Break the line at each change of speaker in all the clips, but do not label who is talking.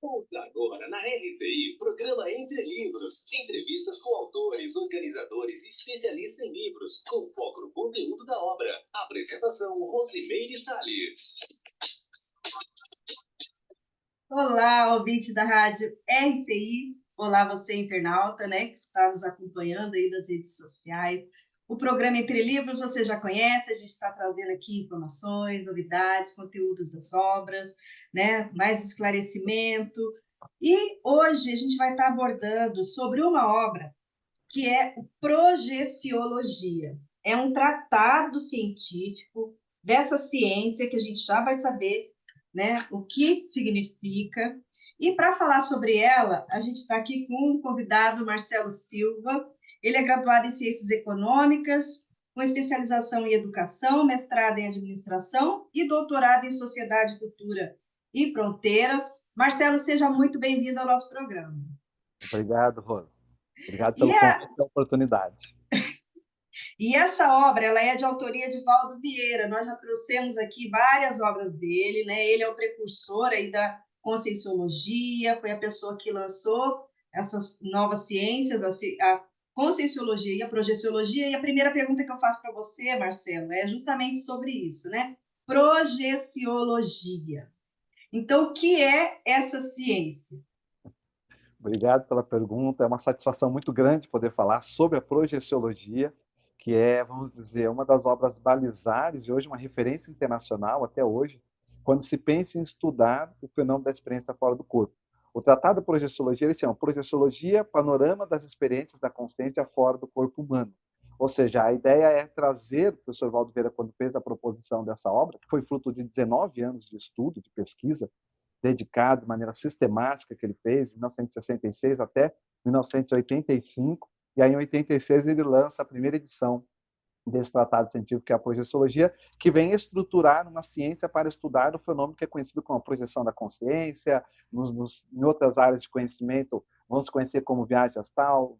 Ouça agora na RCI, programa Entre Livros. Entrevistas com autores, organizadores e especialistas em livros, com foco no conteúdo da obra. Apresentação, Rosimeire Salles.
Olá, ouvinte da rádio RCI. Olá, você internauta, né, que está nos acompanhando aí nas redes sociais. O programa Entre Livros você já conhece, a gente está trazendo aqui informações, novidades, conteúdos das obras, né, mais esclarecimento. E hoje a gente vai estar abordando sobre uma obra que é o Projeciologia. É um tratado científico dessa ciência que a gente já vai saber, né, o que significa. E para falar sobre ela, a gente está aqui com o convidado Marcelo Silva. Ele é graduado em Ciências Econômicas, com especialização em Educação, mestrado em Administração e doutorado em Sociedade, Cultura e Fronteiras. Marcelo, seja muito bem-vindo ao nosso programa.
Obrigado, Rose. Obrigado
E
pelo convite e a oportunidade.
E essa obra, ela é de autoria de Valdo Vieira. Nós já trouxemos aqui várias obras dele, né? Ele é o precursor aí da Conscienciologia, foi a pessoa que lançou essas novas ciências, a Conscienciologia e a Projeciologia. E a primeira pergunta que eu faço para você, Marcelo, é justamente sobre isso, né? Projeciologia. Então, o que é essa ciência?
Obrigado pela pergunta. É uma satisfação muito grande poder falar sobre a projeciologia, que é, vamos dizer, uma das obras balizares e hoje uma referência internacional até hoje, quando se pensa em estudar o fenômeno da experiência fora do corpo. O Tratado de Projeciologia, ele chama Projeciologia, Panorama das Experiências da Consciência fora do Corpo Humano. Ou seja, a ideia é trazer, o professor Valdo Vieira, quando fez a proposição dessa obra, que foi fruto de 19 anos de estudo, de pesquisa, dedicado de maneira sistemática que ele fez, de 1966 até 1985, e aí em 86 ele lança a primeira edição desse tratado científico, que é a projeciologia, que vem estruturar uma ciência para estudar o fenômeno que é conhecido como a projeção da consciência, em outras áreas de conhecimento, vamos conhecer como viagem astral,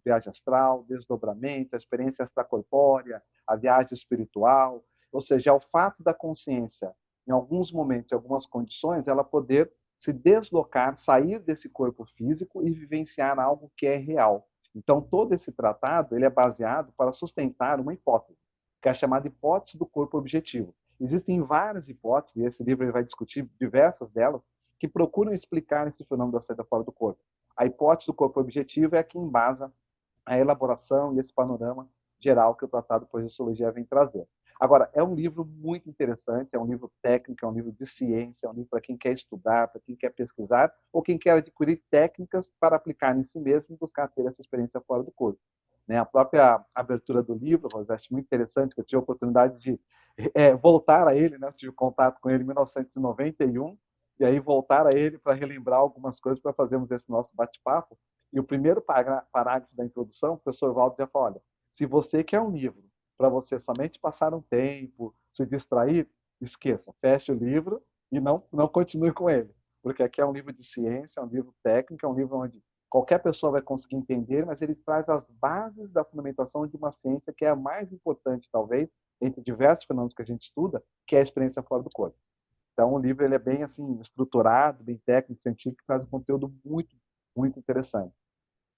desdobramento, a experiência extracorpórea, a viagem espiritual, ou seja, é o fato da consciência, em alguns momentos, em algumas condições, ela poder se deslocar, sair desse corpo físico e vivenciar algo que é real. Então, todo esse tratado ele é baseado para sustentar uma hipótese, que é a chamada hipótese do corpo objetivo. Existem várias hipóteses, e esse livro ele vai discutir diversas delas, que procuram explicar esse fenômeno da saída fora do corpo. A hipótese do corpo objetivo é a que embasa a elaboração e esse panorama geral que o Tratado de Projeciologia vem trazer. Agora, é um livro muito interessante, é um livro técnico, é um livro de ciência, é um livro para quem quer estudar, para quem quer pesquisar, ou quem quer adquirir técnicas para aplicar em si mesmo e buscar ter essa experiência fora do corpo. Né? A própria abertura do livro, eu acho muito interessante, que eu tive a oportunidade de voltar a ele, né? Eu tive contato com ele em 1991, e aí voltar a ele para relembrar algumas coisas para fazermos esse nosso bate-papo. E o primeiro parágrafo da introdução, o professor Waldo já fala, olha, se você quer um livro para você somente passar um tempo, se distrair, esqueça, feche o livro e não continue com ele. Porque aqui é um livro de ciência, é um livro técnico, é um livro onde qualquer pessoa vai conseguir entender, mas ele traz as bases da fundamentação de uma ciência que é a mais importante, talvez, entre diversos fenômenos que a gente estuda, que é a experiência fora do corpo. Então, o livro ele é bem assim estruturado, bem técnico, científico, traz um conteúdo muito interessante.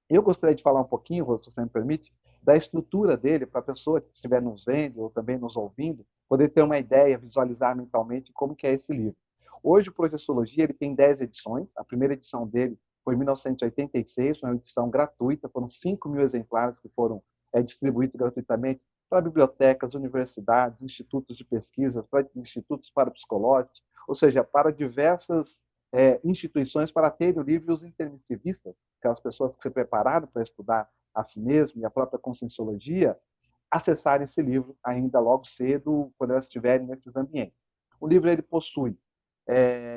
Eu gostaria de falar um pouquinho, se você me permite, da estrutura dele, para a pessoa que estiver nos vendo ou também nos ouvindo, poder ter uma ideia, visualizar mentalmente como que é esse livro. Hoje, o Projeciologia ele tem 10 edições. A primeira edição dele foi em 1986, foi uma edição gratuita, foram 5.000 exemplares que foram distribuídos gratuitamente para bibliotecas, universidades, institutos de pesquisa, para institutos parapsicológicos, ou seja, para diversas instituições para ter o livro e os intermissivistas, aquelas pessoas que se prepararam para estudar a si mesmo e a própria conscienciologia, acessarem esse livro ainda logo cedo, quando elas estiverem nesses ambientes. O livro ele possui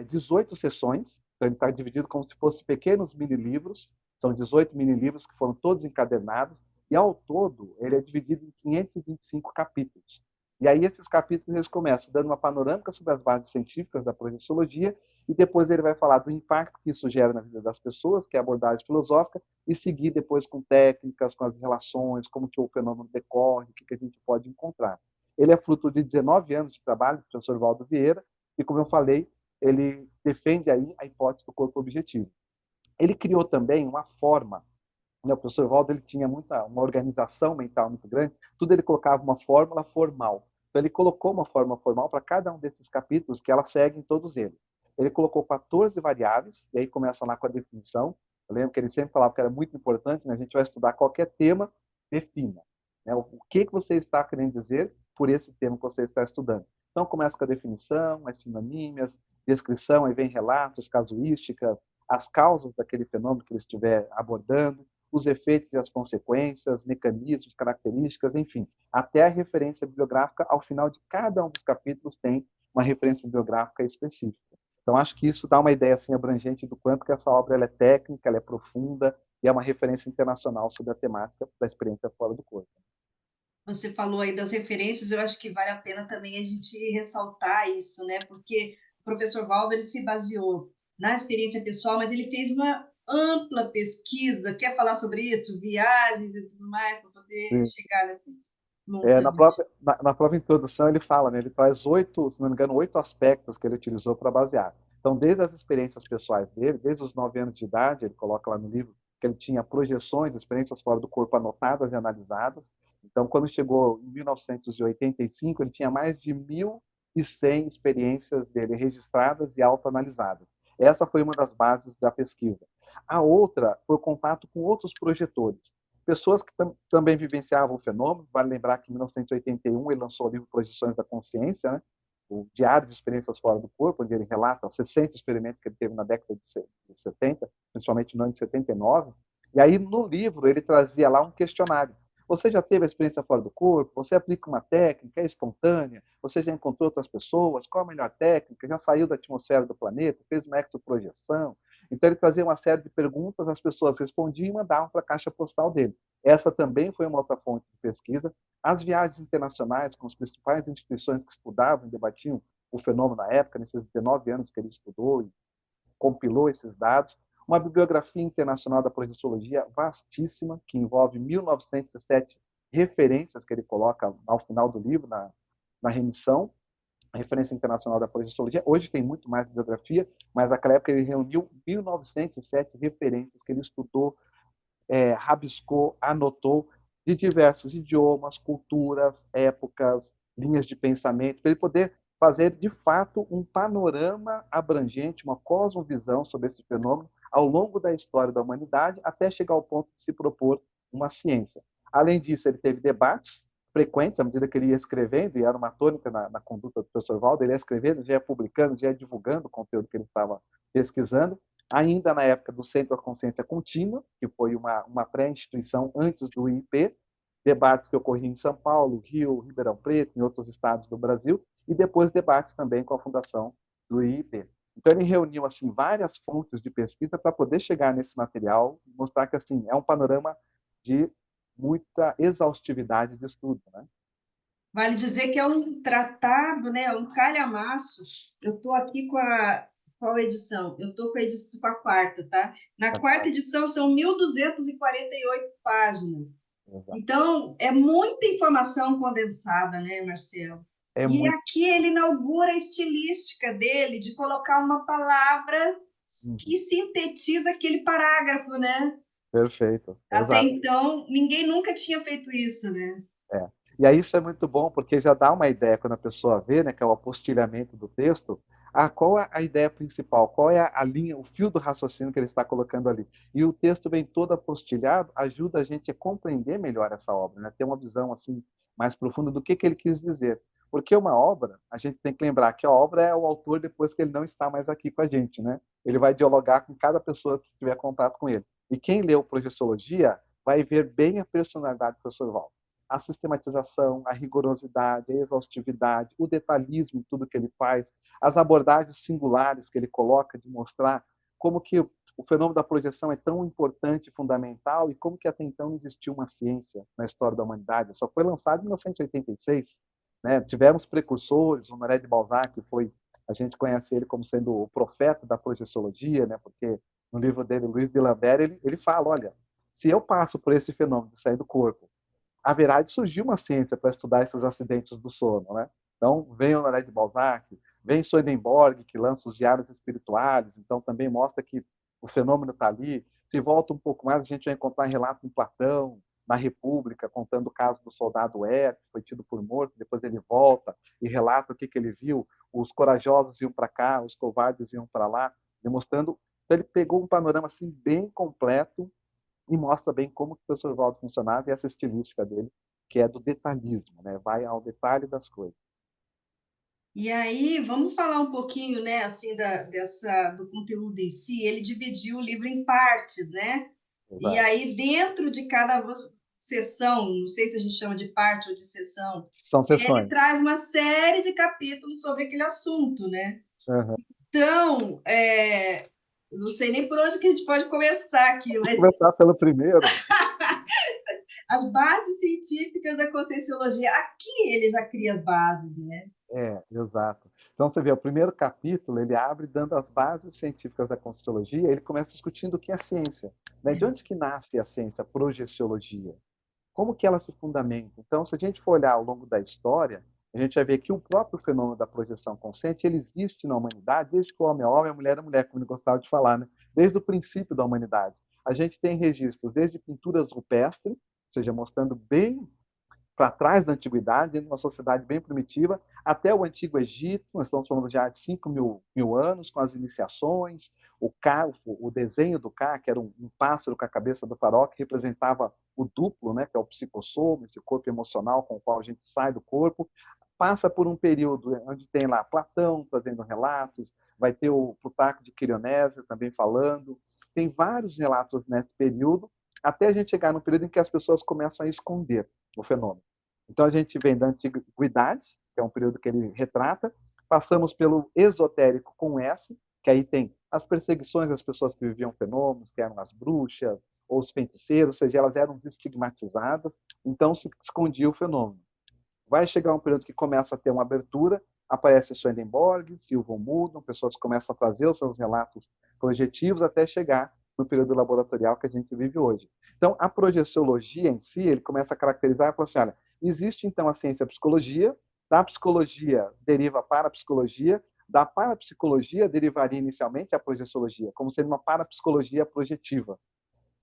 18 sessões, então ele está dividido como se fossem pequenos mini-livros, são 18 mini-livros que foram todos encadernados, e ao todo ele é dividido em 525 capítulos. E aí esses capítulos eles começam dando uma panorâmica sobre as bases científicas da projeciologia, e depois ele vai falar do impacto que isso gera na vida das pessoas, que é a abordagem filosófica, e seguir depois com técnicas, com as relações, como que o fenômeno decorre, o que a gente pode encontrar. Ele é fruto de 19 anos de trabalho do professor Valdo Vieira, e como eu falei, ele defende aí a hipótese do corpo objetivo. Ele criou também uma forma, né? O professor Valdo ele tinha uma organização mental muito grande, tudo ele colocava uma fórmula formal. Então, ele colocou uma fórmula formal para cada um desses capítulos, que ela segue em todos eles. Ele colocou 14 variáveis, e aí começa lá com a definição. Eu lembro que ele sempre falava que era muito importante, né? A gente vai estudar qualquer tema, defina, né? O que você está querendo dizer por esse tema que você está estudando. Então, começa com a definição, as sinonímias, descrição, aí vem relatos, casuísticas, as causas daquele fenômeno que ele estiver abordando, os efeitos e as consequências, mecanismos, características, enfim, até a referência bibliográfica. Ao final de cada um dos capítulos tem uma referência bibliográfica específica. Então, acho que isso dá uma ideia assim, abrangente do quanto que essa obra ela é técnica, ela é profunda e é uma referência internacional sobre a temática da experiência fora do corpo.
Você falou aí das referências, eu acho que vale a pena também a gente ressaltar isso, né? Porque o professor Valdo ele se baseou na experiência pessoal, mas ele fez uma ampla pesquisa. Quer falar sobre isso? Viagens e tudo mais, para poder
Sim.
chegar nesse
Na
montante.
própria introdução ele fala, né, ele traz 8, se não me engano, 8 aspectos que ele utilizou para basear. Então, desde as experiências pessoais dele, desde os 9 anos de idade, ele coloca lá no livro que ele tinha projeções, experiências fora do corpo anotadas e analisadas. Então, quando chegou em 1985, ele tinha mais de 1.100 experiências dele registradas e autoanalisadas. Essa foi uma das bases da pesquisa. A outra foi o contato com outros projetores, pessoas que também vivenciavam o fenômeno. Vale lembrar que em 1981 ele lançou o livro Projeções da Consciência, né? O Diário de Experiências Fora do Corpo, onde ele relata os 60 experimentos que ele teve na década de 70, principalmente no ano de 79. E aí, no livro, ele trazia lá um questionário. Você já teve a experiência fora do corpo? Você aplica uma técnica? É espontânea? Você já encontrou outras pessoas? Qual a melhor técnica? Já saiu da atmosfera do planeta? Fez uma exoprojeção? Então, ele trazia uma série de perguntas, as pessoas respondiam e mandavam para a caixa postal dele. Essa também foi uma outra fonte de pesquisa. As viagens internacionais com as principais instituições que estudavam e debatiam o fenômeno na época, nesses 19 anos que ele estudou e compilou esses dados. Uma bibliografia internacional da projeciologia vastíssima, que envolve 1907 referências que ele coloca ao final do livro, na remissão, a referência internacional da projeciologia. Hoje tem muito mais bibliografia, mas naquela época ele reuniu 1907 referências que ele estudou, rabiscou, anotou, de diversos idiomas, culturas, épocas, linhas de pensamento, para ele poder fazer, de fato, um panorama abrangente, uma cosmovisão sobre esse fenômeno ao longo da história da humanidade, até chegar ao ponto de se propor uma ciência. Além disso, ele teve debates frequentes, à medida que ele ia escrevendo, e era uma tônica na conduta do professor Valdo, ele ia escrevendo, já ia publicando, já ia divulgando o conteúdo que ele estava pesquisando, ainda na época do Centro da Consciência Contínua, que foi uma pré-instituição antes do IIP, debates que ocorriam em São Paulo, Rio, Ribeirão Preto, em outros estados do Brasil, e depois debates também com a fundação do IIP. Então, ele reuniu assim, várias fontes de pesquisa para poder chegar nesse material e mostrar que assim, é um panorama de muita exaustividade de estudo, né?
Vale dizer que é um tratado, né? Um calhamaço. Eu estou aqui com a qual edição? Eu estou com a quarta, tá? Na quarta edição são 1.248 páginas.
Exato.
Então, é muita informação condensada, né, Marcelo?
É
E
muito.
aqui ele inaugura a estilística dele de colocar uma palavra que sintetiza aquele parágrafo, né?
Perfeito,
Até
exato.
então, ninguém nunca tinha feito isso, né?
É. E aí isso é muito bom, porque já dá uma ideia quando a pessoa vê, né, que é o apostilhamento do texto, qual é a ideia principal, qual é a linha, o fio do raciocínio que ele está colocando ali. E o texto vem todo apostilhado, ajuda a gente a compreender melhor essa obra, né, ter uma visão assim mais profunda do que ele quis dizer. Porque uma obra, a gente tem que lembrar que a obra é o autor depois que ele não está mais aqui com a gente, né? Ele vai dialogar com cada pessoa que tiver contato com ele. E quem leu Projeciologia vai ver bem a personalidade do professor Valdo, a sistematização, a rigorosidade, a exaustividade, o detalhismo em tudo que ele faz, as abordagens singulares que ele coloca de mostrar como que o fenômeno da projeção é tão importante e fundamental e como que até então não existiu uma ciência na história da humanidade. Só foi lançado em 1986. Né? Tivemos precursores, o Honoré de Balzac, que foi, a gente conhece ele como sendo o profeta da projeciologia, né? Porque no livro dele, Luiz de Lambert, ele fala, olha, se eu passo por esse fenômeno de sair do corpo, haverá de surgir uma ciência para estudar esses acidentes do sono, né? Então, vem Honoré de Balzac, vem Swedenborg, que lança os Diários Espirituais, então também mostra que o fenômeno está ali. Se volta um pouco mais, a gente vai encontrar relato em Platão, na República, contando o caso do soldado Hélio, que foi tido por morto, depois ele volta e relata o que ele viu. Os corajosos iam para cá, os covardes iam para lá, demonstrando. Então, ele pegou um panorama assim, bem completo e mostra bem como que o professor Valdo funcionava e essa estilística dele, que é do detalhismo, né? Vai ao detalhe das coisas.
E aí, vamos falar um pouquinho, né, assim, do conteúdo em si. Ele dividiu o livro em partes, né? E
Exato.
aí, dentro de cada sessão, não sei se a gente chama de parte ou de sessão,
São
ele
sessões.
traz uma série de capítulos sobre aquele assunto, né?
Uhum.
Então, não sei nem por onde que a gente pode começar aqui,
Vamos
mas
começar pelo primeiro.
as bases científicas da Conscienciologia, aqui ele já cria as bases, né?
Exato. Então, você vê, o primeiro capítulo, ele abre dando as bases científicas da Conscienciologia, ele começa discutindo o que é ciência. Né? De onde que nasce a ciência, a projeciologia? Como que ela se fundamenta? Então, se a gente for olhar ao longo da história, a gente vai ver que o próprio fenômeno da projeção consciente, ele existe na humanidade desde que o homem é homem, a mulher é mulher, como ele gostava de falar, né? Desde o princípio da humanidade. A gente tem registros desde pinturas rupestres, ou seja, mostrando bem para trás da antiguidade, em uma sociedade bem primitiva, até o Antigo Egito, nós estamos falando já de 5 mil anos, com as iniciações, o desenho do Ka, que era um pássaro com a cabeça do faraó, que representava o duplo, né, que é o psicossoma, esse corpo emocional com o qual a gente sai do corpo, passa por um período onde tem lá Platão trazendo relatos, vai ter o Plutarco de Quirionésia também falando, tem vários relatos nesse período, até a gente chegar no período em que as pessoas começam a esconder o fenômeno. Então, a gente vem da antiguidade, que é um período que ele retrata, passamos pelo esotérico com S, que aí tem as perseguições das pessoas que viviam fenômenos, que eram as bruxas ou os feiticeiros, ou seja, elas eram estigmatizadas, então se escondia o fenômeno. Vai chegar um período que começa a ter uma abertura, aparece Swedenborg, Silvan Mudon, pessoas começam a trazer os seus relatos projetivos até chegar no período laboratorial que a gente vive hoje. Então, a projeciologia em si, ele começa a caracterizar e falar assim, olha, existe então a ciência psicologia, da psicologia deriva para a psicologia, da parapsicologia derivaria inicialmente a projeciologia, como sendo uma parapsicologia projetiva.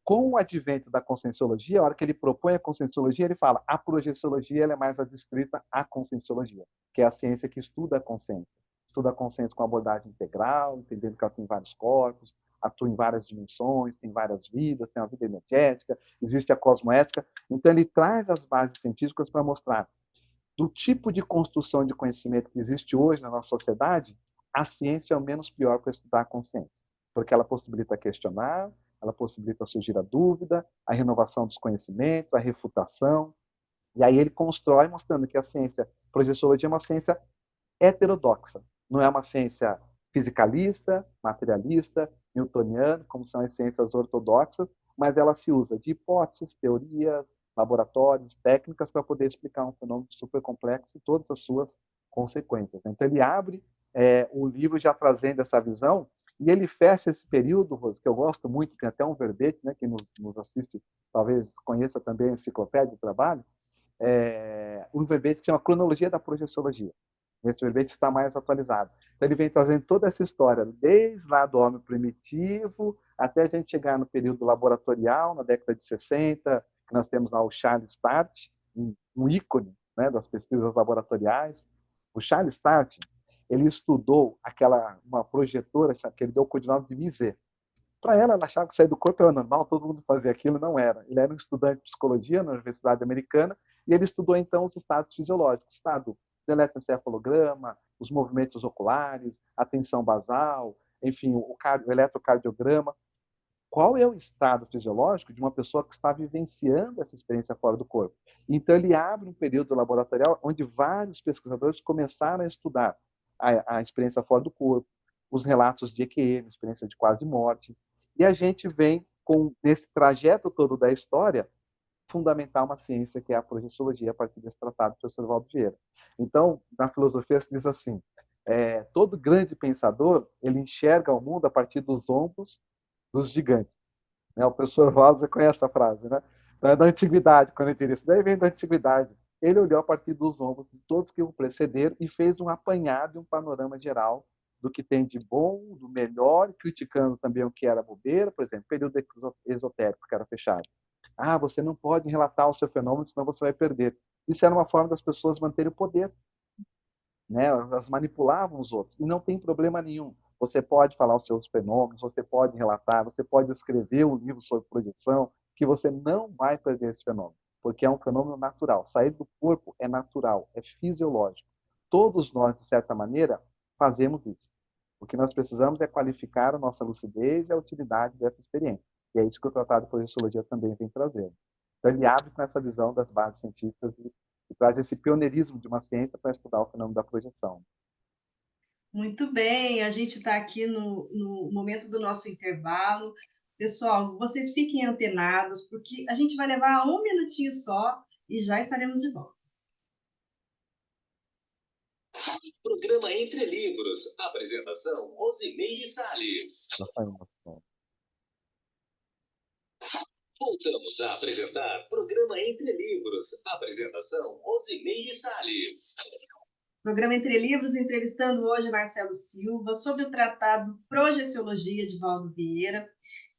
Com o advento da conscienciologia, a hora que ele propõe a conscienciologia, ele fala a projeciologia ela é mais adstrita à conscienciologia, que é a ciência que estuda a consciência. Estuda a consciência com abordagem integral, entendendo que ela tem vários corpos, atua em várias dimensões, tem várias vidas, tem uma vida energética, existe a cosmoética. Então, ele traz as bases científicas para mostrar do tipo de construção de conhecimento que existe hoje na nossa sociedade, a ciência é o menos pior para estudar a consciência, porque ela possibilita questionar, ela possibilita surgir a dúvida, a renovação dos conhecimentos, a refutação, e aí ele constrói mostrando que a ciência, a projeciologia é uma ciência heterodoxa, não é uma ciência fisicalista, materialista, newtoniana, como são as ciências ortodoxas, mas ela se usa de hipóteses, teorias, laboratórios, técnicas para poder explicar um fenômeno super complexo e todas as suas consequências. Então ele abre o livro já trazendo essa visão e ele fecha esse período, Rose, que eu gosto muito, tem até um verbete, né, que nos assiste, talvez conheça também a enciclopédia do trabalho, um verbete que chama Cronologia da Projeciologia. Esse verbete está mais atualizado. Então, ele vem trazendo toda essa história, desde lá do homem primitivo, até a gente chegar no período laboratorial, na década de 60, que nós temos lá o Charles Start, um ícone, né, das pesquisas laboratoriais. O Charles Start, ele estudou uma projetora que ele deu o codinome de Mizé. Para ela achava que sair do corpo era normal, todo mundo fazia aquilo, não era. Ele era um estudante de psicologia na Universidade Americana e ele estudou então os estados fisiológicos, estado do eletroencefalograma, os movimentos oculares, a tensão basal, enfim, o eletrocardiograma. Qual é o estado fisiológico de uma pessoa que está vivenciando essa experiência fora do corpo? Então ele abre um período laboratorial onde vários pesquisadores começaram a estudar a experiência fora do corpo, os relatos de EQM, experiência de quase morte, e a gente vem com nesse trajeto todo da história fundamentar uma ciência que é a projeciologia a partir desse tratado do professor Valdo Vieira. Então, na filosofia se diz assim, todo grande pensador ele enxerga o mundo a partir dos ombros dos gigantes. Né? O professor Valdo, você conhece essa frase, né? Então, é da antiguidade, quando ele diz isso. Daí vem da antiguidade. Ele olhou a partir dos ombros de todos que o precederam e fez um apanhado, um panorama geral do que tem de bom, do melhor, criticando também o que era bobeira, por exemplo, período esotérico que era fechado. Ah, você não pode relatar o seu fenômeno, senão você vai perder. Isso era uma forma das pessoas manterem o poder, né? Elas manipulavam os outros, e não tem problema nenhum. Você pode falar os seus fenômenos, você pode relatar, você pode escrever um livro sobre projeção, que você não vai perder esse fenômeno, porque é um fenômeno natural. Sair do corpo é natural, é fisiológico. Todos nós, de certa maneira, fazemos isso. O que nós precisamos é qualificar a nossa lucidez e a utilidade dessa experiência. E é isso que o Tratado de Projeciologia também vem trazendo. Então, ele abre com essa visão das bases científicas e traz esse pioneirismo de uma ciência para estudar o fenômeno da projeção.
Muito bem, a gente está aqui no momento do nosso intervalo. Pessoal, vocês fiquem antenados, porque a gente vai levar 1 minutinho só e já estaremos de volta.
Programa Entre Livros. Apresentação, Rosimeire Salles. Voltamos a apresentar Programa Entre Livros. Apresentação, Rosimeire Salles.
Programa Entre Livros, entrevistando hoje Marcelo Silva sobre o Tratado Projeciologia de Valdo Vieira.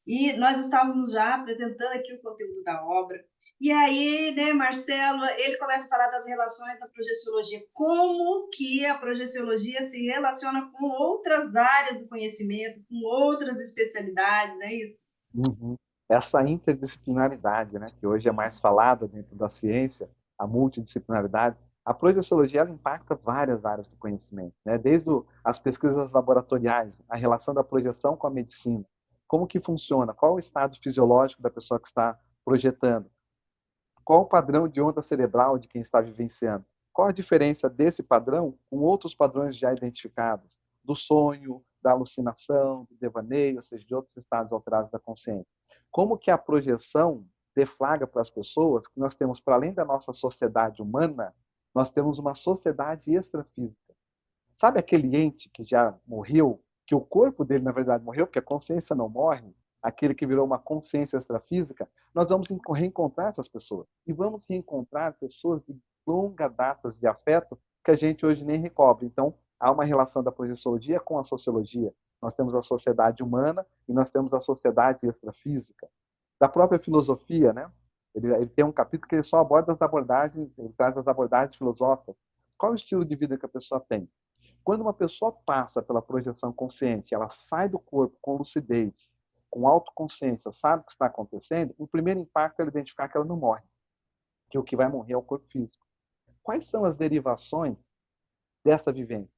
E nós estávamos já apresentando aqui o conteúdo da obra. E aí, né, Marcelo, ele começa a falar das relações da projeciologia. Como que a projeciologia se relaciona com outras áreas do conhecimento, com outras especialidades, não é isso?
Uhum. Essa interdisciplinaridade, né, que hoje é mais falada dentro da ciência, a multidisciplinaridade, a projeciologia ela impacta várias áreas do conhecimento, né? Desde as pesquisas laboratoriais, a relação da projeção com a medicina, como que funciona, qual o estado fisiológico da pessoa que está projetando, qual o padrão de onda cerebral de quem está vivenciando, qual a diferença desse padrão com outros padrões já identificados, do sonho, da alucinação, do devaneio, ou seja, de outros estados alterados da consciência. Como que a projeção deflagra para as pessoas que nós temos, para além da nossa sociedade humana, nós temos uma sociedade extrafísica. Sabe aquele ente que já morreu, que o corpo dele, na verdade, morreu, porque a consciência não morre, aquele que virou uma consciência extrafísica? Nós vamos reencontrar essas pessoas. E vamos reencontrar pessoas de longa data de afeto que a gente hoje nem recobre. Então, há uma relação da projeciologia com a sociologia. Nós temos a sociedade humana e nós temos a sociedade extrafísica. Da própria filosofia, né? Ele tem um capítulo que ele só aborda as abordagens, ele traz as abordagens filosóficas. Qual é o estilo de vida que a pessoa tem? Quando uma pessoa passa pela projeção consciente, ela sai do corpo com lucidez, com autoconsciência, sabe o que está acontecendo, o primeiro impacto é identificar que ela não morre, que o que vai morrer é o corpo físico. Quais são as derivações dessa vivência?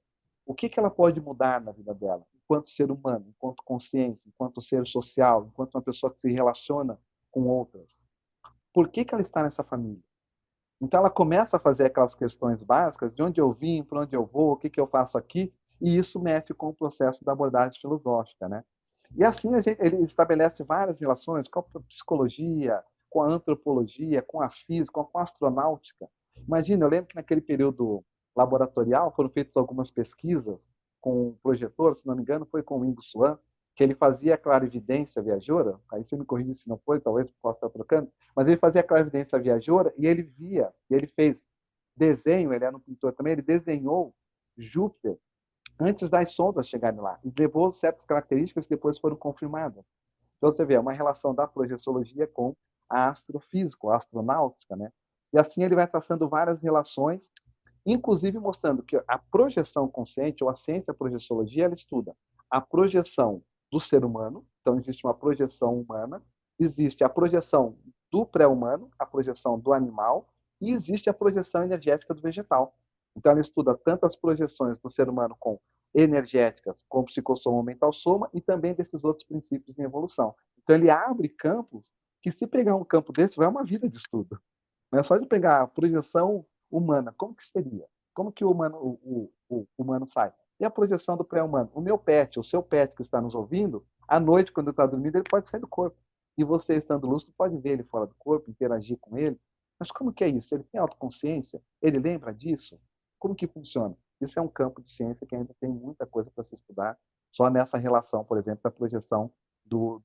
O que ela pode mudar na vida dela, enquanto ser humano, enquanto consciência, enquanto ser social, enquanto uma pessoa que se relaciona com outras? Por que ela está nessa família? Então ela começa a fazer aquelas questões básicas, de onde eu vim, para onde eu vou, o que eu faço aqui, e isso mexe com o processo da abordagem filosófica, né? E assim ele estabelece várias relações com a psicologia, com a antropologia, com a física, com a astronáutica. Imagina, eu lembro que naquele período laboratorial foram feitas algumas pesquisas com um projetor, se não me engano, foi com o Ingo Swann, que ele fazia a clarividência viajoura, aí você me corrige se não foi, talvez possa estar trocando, mas ele fazia a clarividência viajoura e ele via, e ele fez desenho, ele era um pintor também, ele desenhou Júpiter antes das sondas chegarem lá, e levou certas características que depois foram confirmadas. Então você vê, é uma relação da projeciologia com a astrofísica, a astronáutica, né? E assim ele vai traçando várias relações, inclusive mostrando que a projeção consciente, ou a ciência da projeciologia, ela estuda a projeção do ser humano, então existe uma projeção humana, existe a projeção do pré-humano, a projeção do animal, e existe a projeção energética do vegetal. Então ela estuda tanto as projeções do ser humano com energéticas, com psicossoma, mental soma, e também desses outros princípios em evolução. Então ele abre campos que, se pegar um campo desse, vai uma vida de estudo. Não é só de pegar a projeção humana, como que seria? Como que o humano sai? E a projeção do pré-humano? O meu pet, o seu pet que está nos ouvindo, à noite, quando está dormindo, ele pode sair do corpo. E você, estando lúcido, pode ver ele fora do corpo, interagir com ele. Mas como que é isso? Ele tem autoconsciência? Ele lembra disso? Como que funciona? Isso é um campo de ciência que ainda tem muita coisa para se estudar, só nessa relação, por exemplo, da projeção do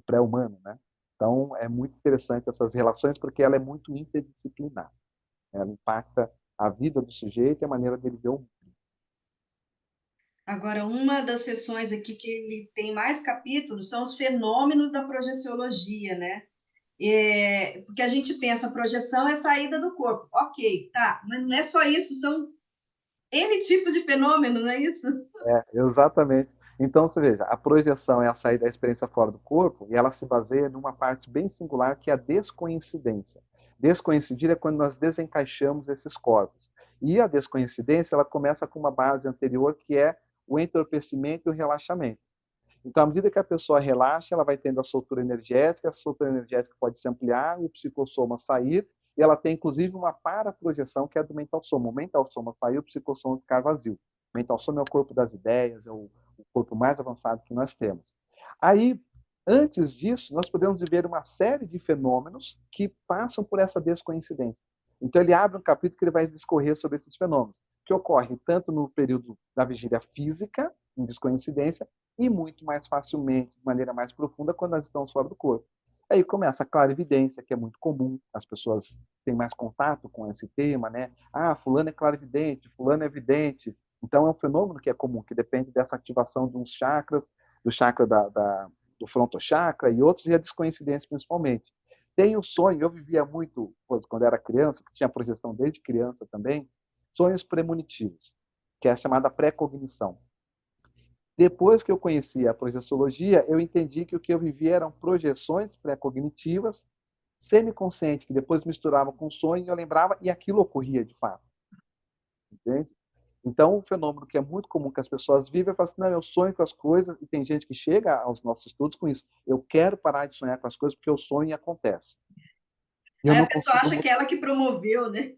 pré-humano, né? Então, é muito interessante essas relações, porque ela é muito interdisciplinar. Ela impacta a vida do sujeito e a maneira dele ver o mundo.
Agora, uma das sessões aqui que ele tem mais capítulos são os fenômenos da projeciologia, né? Porque a gente pensa, projeção é saída do corpo. Ok, tá, mas não é só isso, são N tipos de fenômeno, não é isso?
Exatamente. Então, você veja, a projeção é a saída da experiência fora do corpo e ela se baseia numa parte bem singular que é a descoincidência. Descoincidir é quando nós desencaixamos esses corpos. E a descoincidência, ela começa com uma base anterior que é o entorpecimento e o relaxamento. Então, à medida que a pessoa relaxa, ela vai tendo a soltura energética, a soltura energética pode se ampliar, o psicossoma sair, e ela tem inclusive uma paraprojeção que é do mental soma. O mental soma sair, o psicossoma ficar vazio. O mental soma é o corpo das ideias, é o corpo mais avançado que nós temos. Aí, antes disso, nós podemos viver uma série de fenômenos que passam por essa descoincidência. Então, ele abre um capítulo que ele vai discorrer sobre esses fenômenos, que ocorrem tanto no período da vigília física, em descoincidência, e muito mais facilmente, de maneira mais profunda, quando nós estamos fora do corpo. Aí começa a clarividência, que é muito comum, as pessoas têm mais contato com esse tema, né? Ah, fulano é clarividente, fulano é vidente. Então é um fenômeno que é comum, que depende dessa ativação de uns chakras, do chakra do frontochakra e outros, e a descoincidência principalmente. Tem o sonho, eu vivia muito, quando era criança, que tinha projeção desde criança também, sonhos premonitivos, que é a chamada pré-cognição. Depois que eu conheci a projeciologia, eu entendi que o que eu vivia eram projeções pré-cognitivas, semiconsciente, que depois misturavam com sonho e eu lembrava e aquilo ocorria de fato. Entende? Então, um fenômeno que é muito comum que as pessoas vivem é falar assim, não, eu sonho com as coisas, e tem gente que chega aos nossos estudos com isso. Eu quero parar de sonhar com as coisas porque eu sonho e acontece. E eu
Aí a
não
pessoa
consigo.
acha que é ela que promoveu, né?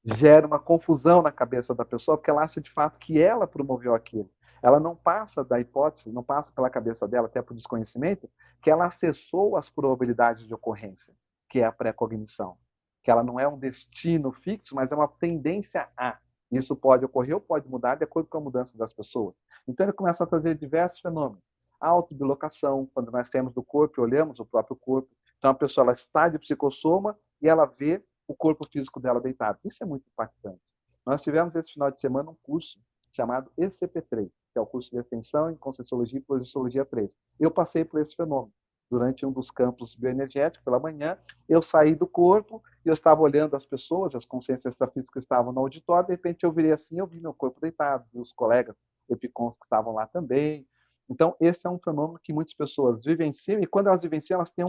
Gera uma confusão na cabeça da pessoa, porque ela acha de fato que ela promoveu aquilo. Ela não passa da hipótese, não passa pela cabeça dela, até por desconhecimento, que ela acessou as probabilidades de ocorrência, que é a pré-cognição. Que ela não é um destino fixo, mas é uma tendência a. Isso pode ocorrer ou pode mudar de acordo com a mudança das pessoas. Então ele começa a trazer diversos fenômenos. A autobilocação, quando nós temos do corpo e olhamos o próprio corpo. Então a pessoa ela está de psicossoma e ela vê o corpo físico dela deitado. Isso é muito impactante. Nós tivemos esse final de semana um curso chamado ECP3, que é o curso de extensão em Conscienciologia e Projeciologia 3. Eu passei por esse fenômeno. Durante um dos campos bioenergéticos, pela manhã, eu saí do corpo e eu estava olhando as pessoas, as consciências extrafísicas estavam no auditório, de repente eu virei assim, eu vi meu corpo deitado, vi os colegas epicons que estavam lá também. Então, esse é um fenômeno que muitas pessoas vivenciam, e quando elas vivenciam, elas têm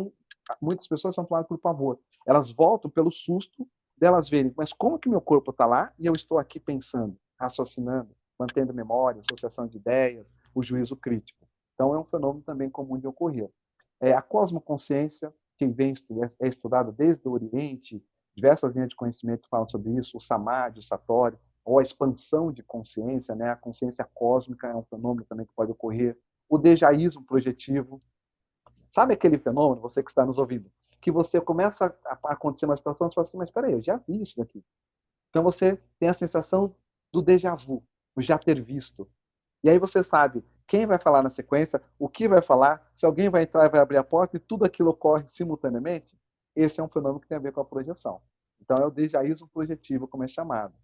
muitas pessoas são tomadas por pavor. Elas voltam pelo susto delas verem, mas como que meu corpo está lá e eu estou aqui pensando, raciocinando, mantendo memória, associação de ideias, o juízo crítico. Então, é um fenômeno também comum de ocorrer. A cosmoconsciência, que é estudada desde o Oriente, diversas linhas de conhecimento falam sobre isso, o Samadhi, o Satori, ou a expansão de consciência, né? A consciência cósmica é um fenômeno também que pode ocorrer. O dejaísmo projetivo, sabe aquele fenômeno, você que está nos ouvindo, que você começa a acontecer uma situação e você fala assim, mas espera aí, eu já vi isso daqui. Então você tem a sensação do déjà vu, o já ter visto. E aí você sabe quem vai falar na sequência, o que vai falar, se alguém vai entrar e vai abrir a porta e tudo aquilo ocorre simultaneamente. Esse é um fenômeno que tem a ver com a projeção. Então é o dejaísmo projetivo, como é chamado.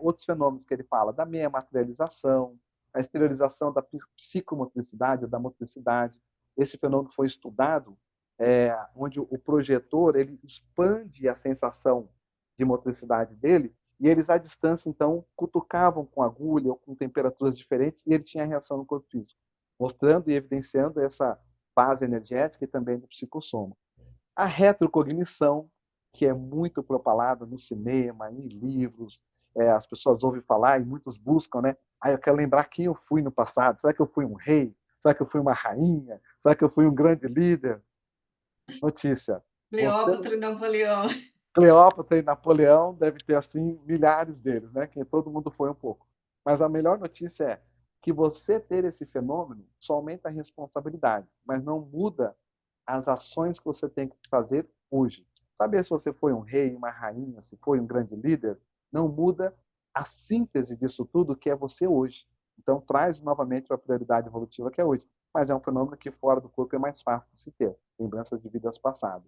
Outros fenômenos que ele fala, da meia materialização, a exteriorização da psicomotricidade, da motricidade. Esse fenômeno foi estudado, onde o projetor ele expande a sensação de motricidade dele e eles, à distância, então, cutucavam com agulha ou com temperaturas diferentes e ele tinha reação no corpo físico, mostrando e evidenciando essa base energética e também do psicossoma. A retrocognição, que é muito propalada no cinema, em livros, as pessoas ouvem falar e muitos buscam, né? Ah, eu quero lembrar quem eu fui no passado. Será que eu fui um rei? Será que eu fui uma rainha? Será que eu fui um grande líder? Notícia. Você
Cleópatra e Napoleão.
Cleópatra e Napoleão deve ter assim milhares deles, né? Que todo mundo foi um pouco. Mas a melhor notícia é que você ter esse fenômeno só aumenta a responsabilidade, mas não muda as ações que você tem que fazer hoje. Saber se você foi um rei, uma rainha, se foi um grande líder, não muda a síntese disso tudo que é você hoje. Então traz novamente para a prioridade evolutiva que é hoje. Mas é um fenômeno que fora do corpo é mais fácil de se ter, lembranças de vidas passadas.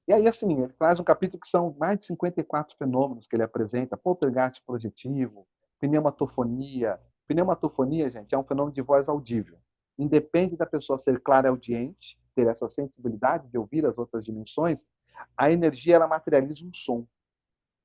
E aí, assim, ele traz um capítulo que são mais de 54 fenômenos que ele apresenta, poltergeist projetivo, pneumatofonia, Pneumatofonia, gente, é um fenômeno de voz audível. Independe da pessoa ser clareaudiente, ter essa sensibilidade de ouvir as outras dimensões, a energia ela materializa um som,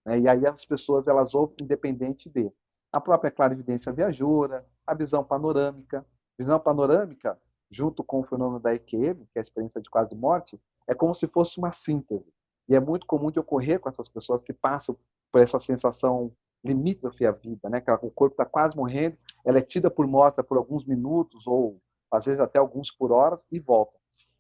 né? E aí as pessoas elas ouvem independente de. A própria clarividência viajoura, a visão panorâmica. Visão panorâmica, junto com o fenômeno da EQM, que é a experiência de quase morte, é como se fosse uma síntese. E é muito comum de ocorrer com essas pessoas que passam por essa sensação limítrofe à vida, né? Que o corpo está quase morrendo, ela é tida por morta por alguns minutos ou às vezes até alguns por horas e volta.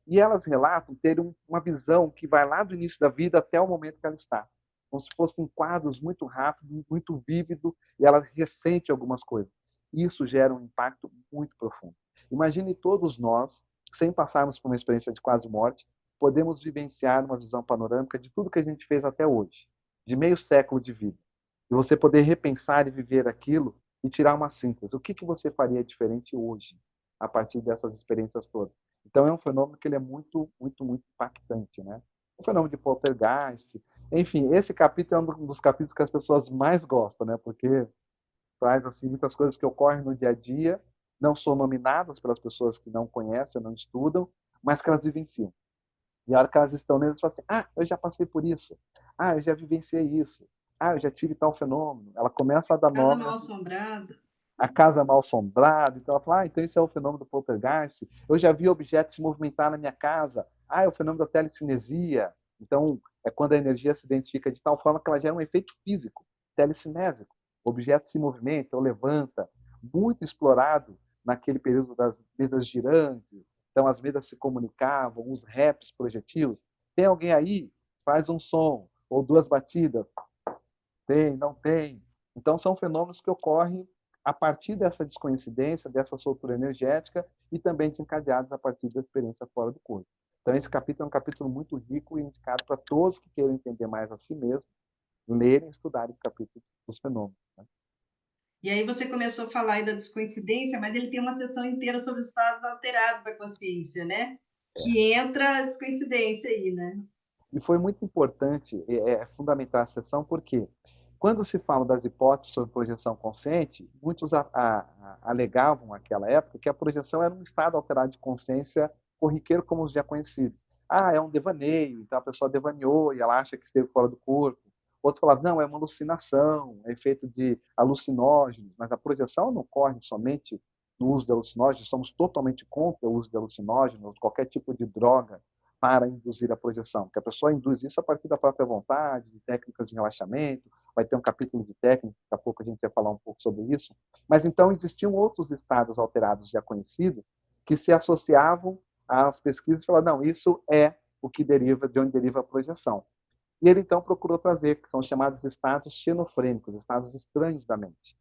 E elas relatam ter uma visão que vai lá do início da vida até o momento que ela está, como se fossem quadros muito rápidos, muito vívidos, e ela ressente algumas coisas. Isso gera um impacto muito profundo. Imagine todos nós, sem passarmos por uma experiência de quase morte, podemos vivenciar uma visão panorâmica de tudo que a gente fez até hoje, de meio século de vida. E você poder repensar e viver aquilo e tirar uma síntese. O que, que você faria diferente hoje, a partir dessas experiências todas? Então, é um fenômeno que ele é muito, muito, muito impactante, né? O fenômeno de poltergeist, enfim, esse capítulo é um dos capítulos que as pessoas mais gostam, né? Porque traz assim muitas coisas que ocorrem no dia a dia, não são nominadas pelas pessoas que não conhecem, não estudam, mas que elas vivenciam. E a hora que elas estão neles, falam assim: ah, eu já passei por isso. Ah, eu já vivenciei isso. Ah, eu já tive tal fenômeno. Ela começa a dar
Casa
nome
mal assombrada.
a casa mal assombrada. Então ela fala: ah, então isso é o fenômeno do poltergeist. Eu já vi objetos se movimentar na minha casa. Ah, é o fenômeno da telecinesia. Então é quando a energia se identifica de tal forma que ela gera um efeito físico, telecinésico. O objeto se movimenta ou levanta, muito explorado naquele período das mesas girantes. Então as mesas se comunicavam, os raps projetivos. Tem alguém aí? Faz um som ou duas batidas. Tem, não tem. Então, são fenômenos que ocorrem a partir dessa descoincidência, dessa soltura energética e também desencadeados a partir da experiência fora do corpo. Então, esse capítulo é um capítulo muito rico e indicado para todos que queiram entender mais a si mesmo, lerem e estudarem esse capítulo dos fenômenos, né?
E aí você começou a falar aí da descoincidência, mas ele tem uma sessão inteira sobre os estados alterados da consciência, né? Que entra a descoincidência aí, né?
E foi muito importante, fundamental a sessão, porque quando se fala das hipóteses sobre projeção consciente, muitos alegavam naquela época que a projeção era um estado alterado de consciência corriqueiro como os já conhecidos. Ah, é um devaneio, então a pessoa devaneou e ela acha que esteve fora do corpo. Outros falavam, não, é uma alucinação, é efeito de alucinógenos, mas a projeção não ocorre somente no uso de alucinógenos, somos totalmente contra o uso de alucinógenos, qualquer tipo de droga para induzir a projeção, porque a pessoa induz isso a partir da própria vontade, de técnicas de relaxamento, vai ter um capítulo de técnica, daqui a pouco a gente vai falar um pouco sobre isso, mas então existiam outros estados alterados já conhecidos que se associavam às pesquisas e falaram, não, isso é o que deriva, de onde deriva a projeção. E ele então procurou trazer, que são os chamados estados xenofrênicos, estados estranhos da mente.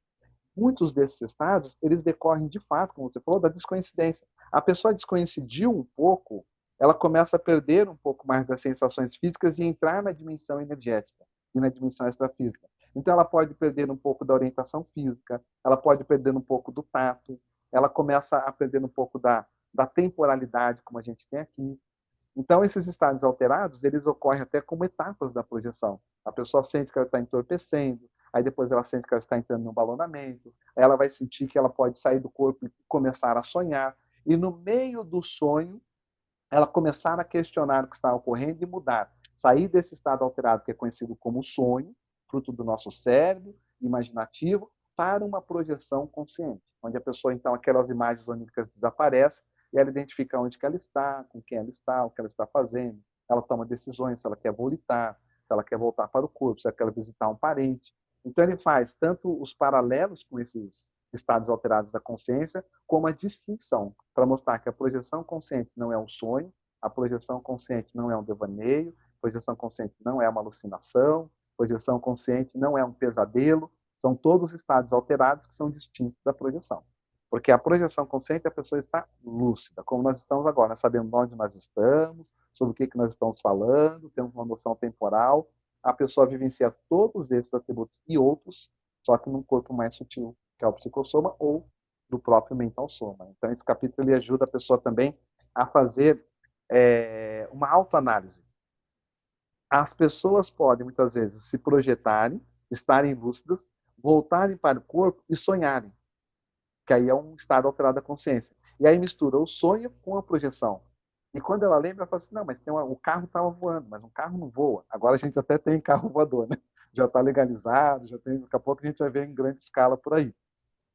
Muitos desses estados, eles decorrem de fato, como você falou, da descoincidência. A pessoa descoincidiu um pouco, ela começa a perder um pouco mais das sensações físicas e entrar na dimensão energética e na dimensão extrafísica. Então ela pode perder um pouco da orientação física, ela pode perder um pouco do tato, ela começa a perder um pouco da temporalidade, como a gente tem aqui. Então, esses estados alterados, eles ocorrem até como etapas da projeção. A pessoa sente que ela está entorpecendo, aí depois ela sente que ela está entrando no balonamento, aí ela vai sentir que ela pode sair do corpo e começar a sonhar. E no meio do sonho, ela começar a questionar o que está ocorrendo e mudar. Sair desse estado alterado, que é conhecido como sonho, fruto do nosso cérebro imaginativo, para uma projeção consciente, onde a pessoa, então, aquelas imagens oníricas desaparecem e ela identifica onde que ela está, com quem ela está, o que ela está fazendo. Ela toma decisões, se ela quer voltar, se ela quer voltar para o corpo, se ela quer visitar um parente. Então, ele faz tanto os paralelos com esses estados alterados da consciência, como a distinção, para mostrar que a projeção consciente não é um sonho, a projeção consciente não é um devaneio, a projeção consciente não é uma alucinação, a projeção consciente não é um pesadelo, são todos estados alterados que são distintos da projeção. Porque a projeção consciente, a pessoa está lúcida, como nós estamos agora, nós sabemos onde nós estamos, sobre o que nós estamos falando, temos uma noção temporal, a pessoa vivencia todos esses atributos e outros, só que num corpo mais sutil, que é o psicossoma, ou do próprio mental soma. Então, esse capítulo ele ajuda a pessoa também a fazer uma autoanálise. As pessoas podem, muitas vezes, se projetarem, estarem lúcidas, voltarem para o corpo e sonharem. que aí é um estado alterado da consciência. E aí mistura o sonho com a projeção. E quando ela lembra, ela fala assim, não, mas o carro estava voando, mas um carro não voa. Agora a gente até tem carro voador, né? Já está legalizado, já tem, daqui a pouco a gente vai ver em grande escala por aí.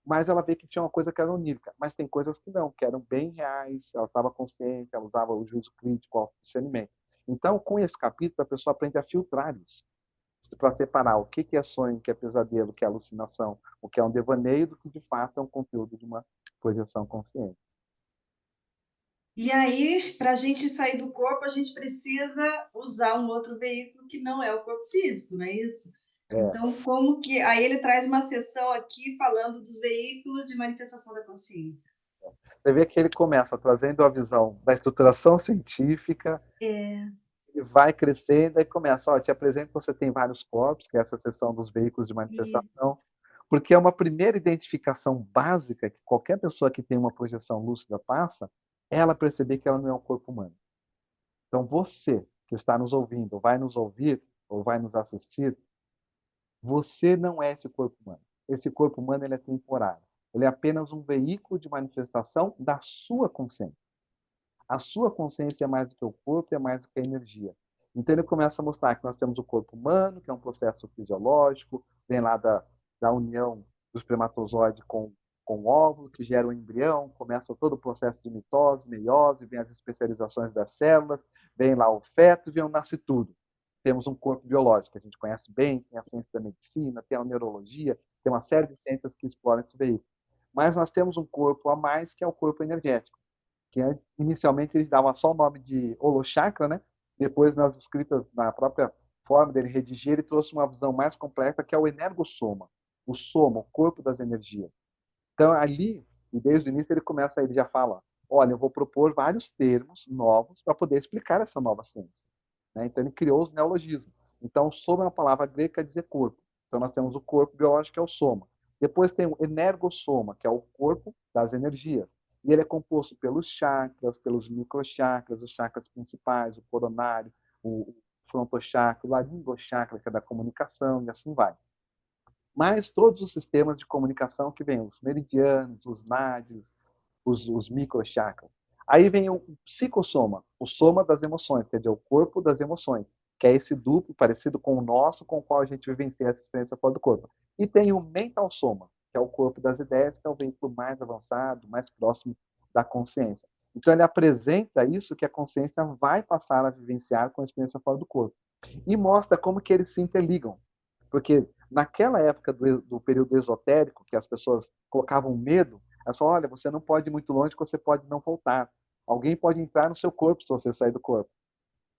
Mas ela vê que tinha uma coisa que era onírica, mas tem coisas que não, que eram bem reais, ela estava consciente, ela usava o juízo crítico, o discernimento. Então, com esse capítulo, a pessoa aprende a filtrar isso, para separar o que é sonho, o que é pesadelo, o que é alucinação, o que é um devaneio, do que de fato é um conteúdo de uma projeção consciente.
E aí, para a gente sair do corpo, a gente precisa usar um outro veículo que não é o corpo físico, não é isso? Então, como que... Aí ele traz uma sessão aqui falando dos veículos de manifestação da consciência.
Você vê que ele começa trazendo a visão da estruturação científica, ele vai crescendo e começa, ó, te apresento que você tem vários corpos, que é essa seção dos veículos de manifestação, porque é uma primeira identificação básica que qualquer pessoa que tem uma projeção lúcida passa, é ela perceber que ela não é um corpo humano. Então você que está nos ouvindo, vai nos ouvir ou vai nos assistir, você não é esse corpo humano. Esse corpo humano ele é temporário. Ele é apenas um veículo de manifestação da sua consciência. A sua consciência é mais do que o corpo e é mais do que a energia. Então ele começa a mostrar que nós temos o corpo humano, que é um processo fisiológico, vem lá da união do espermatozoide com o óvulo, que gera o embrião, começa todo o processo de mitose, meiose, vem as especializações das células, vem lá o feto e vem o nascituro. Temos um corpo biológico que a gente conhece bem, tem a ciência da medicina, tem a neurologia, tem uma série de ciências que exploram esse veículo. Mas nós temos um corpo a mais, que é o corpo energético, que inicialmente eles davam só o nome de holochakra, né? Depois, nas escritas, na própria forma dele redigir, ele trouxe uma visão mais completa, que é o energossoma, o soma, o corpo das energias. Então, ali, e desde o início, ele já fala, olha, eu vou propor vários termos novos para poder explicar essa nova ciência. Né? Então, ele criou os neologismos. Então, soma é uma palavra grega que quer dizer corpo. Então, nós temos o corpo biológico, que é o soma. Depois tem o energossoma, que é o corpo das energias. E ele é composto pelos chakras, pelos microchakras, os chakras principais, o coronário, o frontochakra, o laringochakra, que é da comunicação, e assim vai. Mas todos os sistemas de comunicação que vêm, os meridianos, os nadis, os microchakras. Aí vem o psicossoma, o soma das emoções, quer dizer, o corpo das emoções, que é esse duplo parecido com o nosso, com o qual a gente vivencia essa experiência fora do corpo. E tem o mental soma, que é o corpo das ideias, que é o veículo mais avançado, mais próximo da consciência. Então ele apresenta isso que a consciência vai passar a vivenciar com a experiência fora do corpo. E mostra como que eles se interligam. Porque naquela época do período esotérico, que as pessoas colocavam medo, elas falavam, olha, você não pode ir muito longe, que você pode não voltar. Alguém pode entrar no seu corpo se você sair do corpo.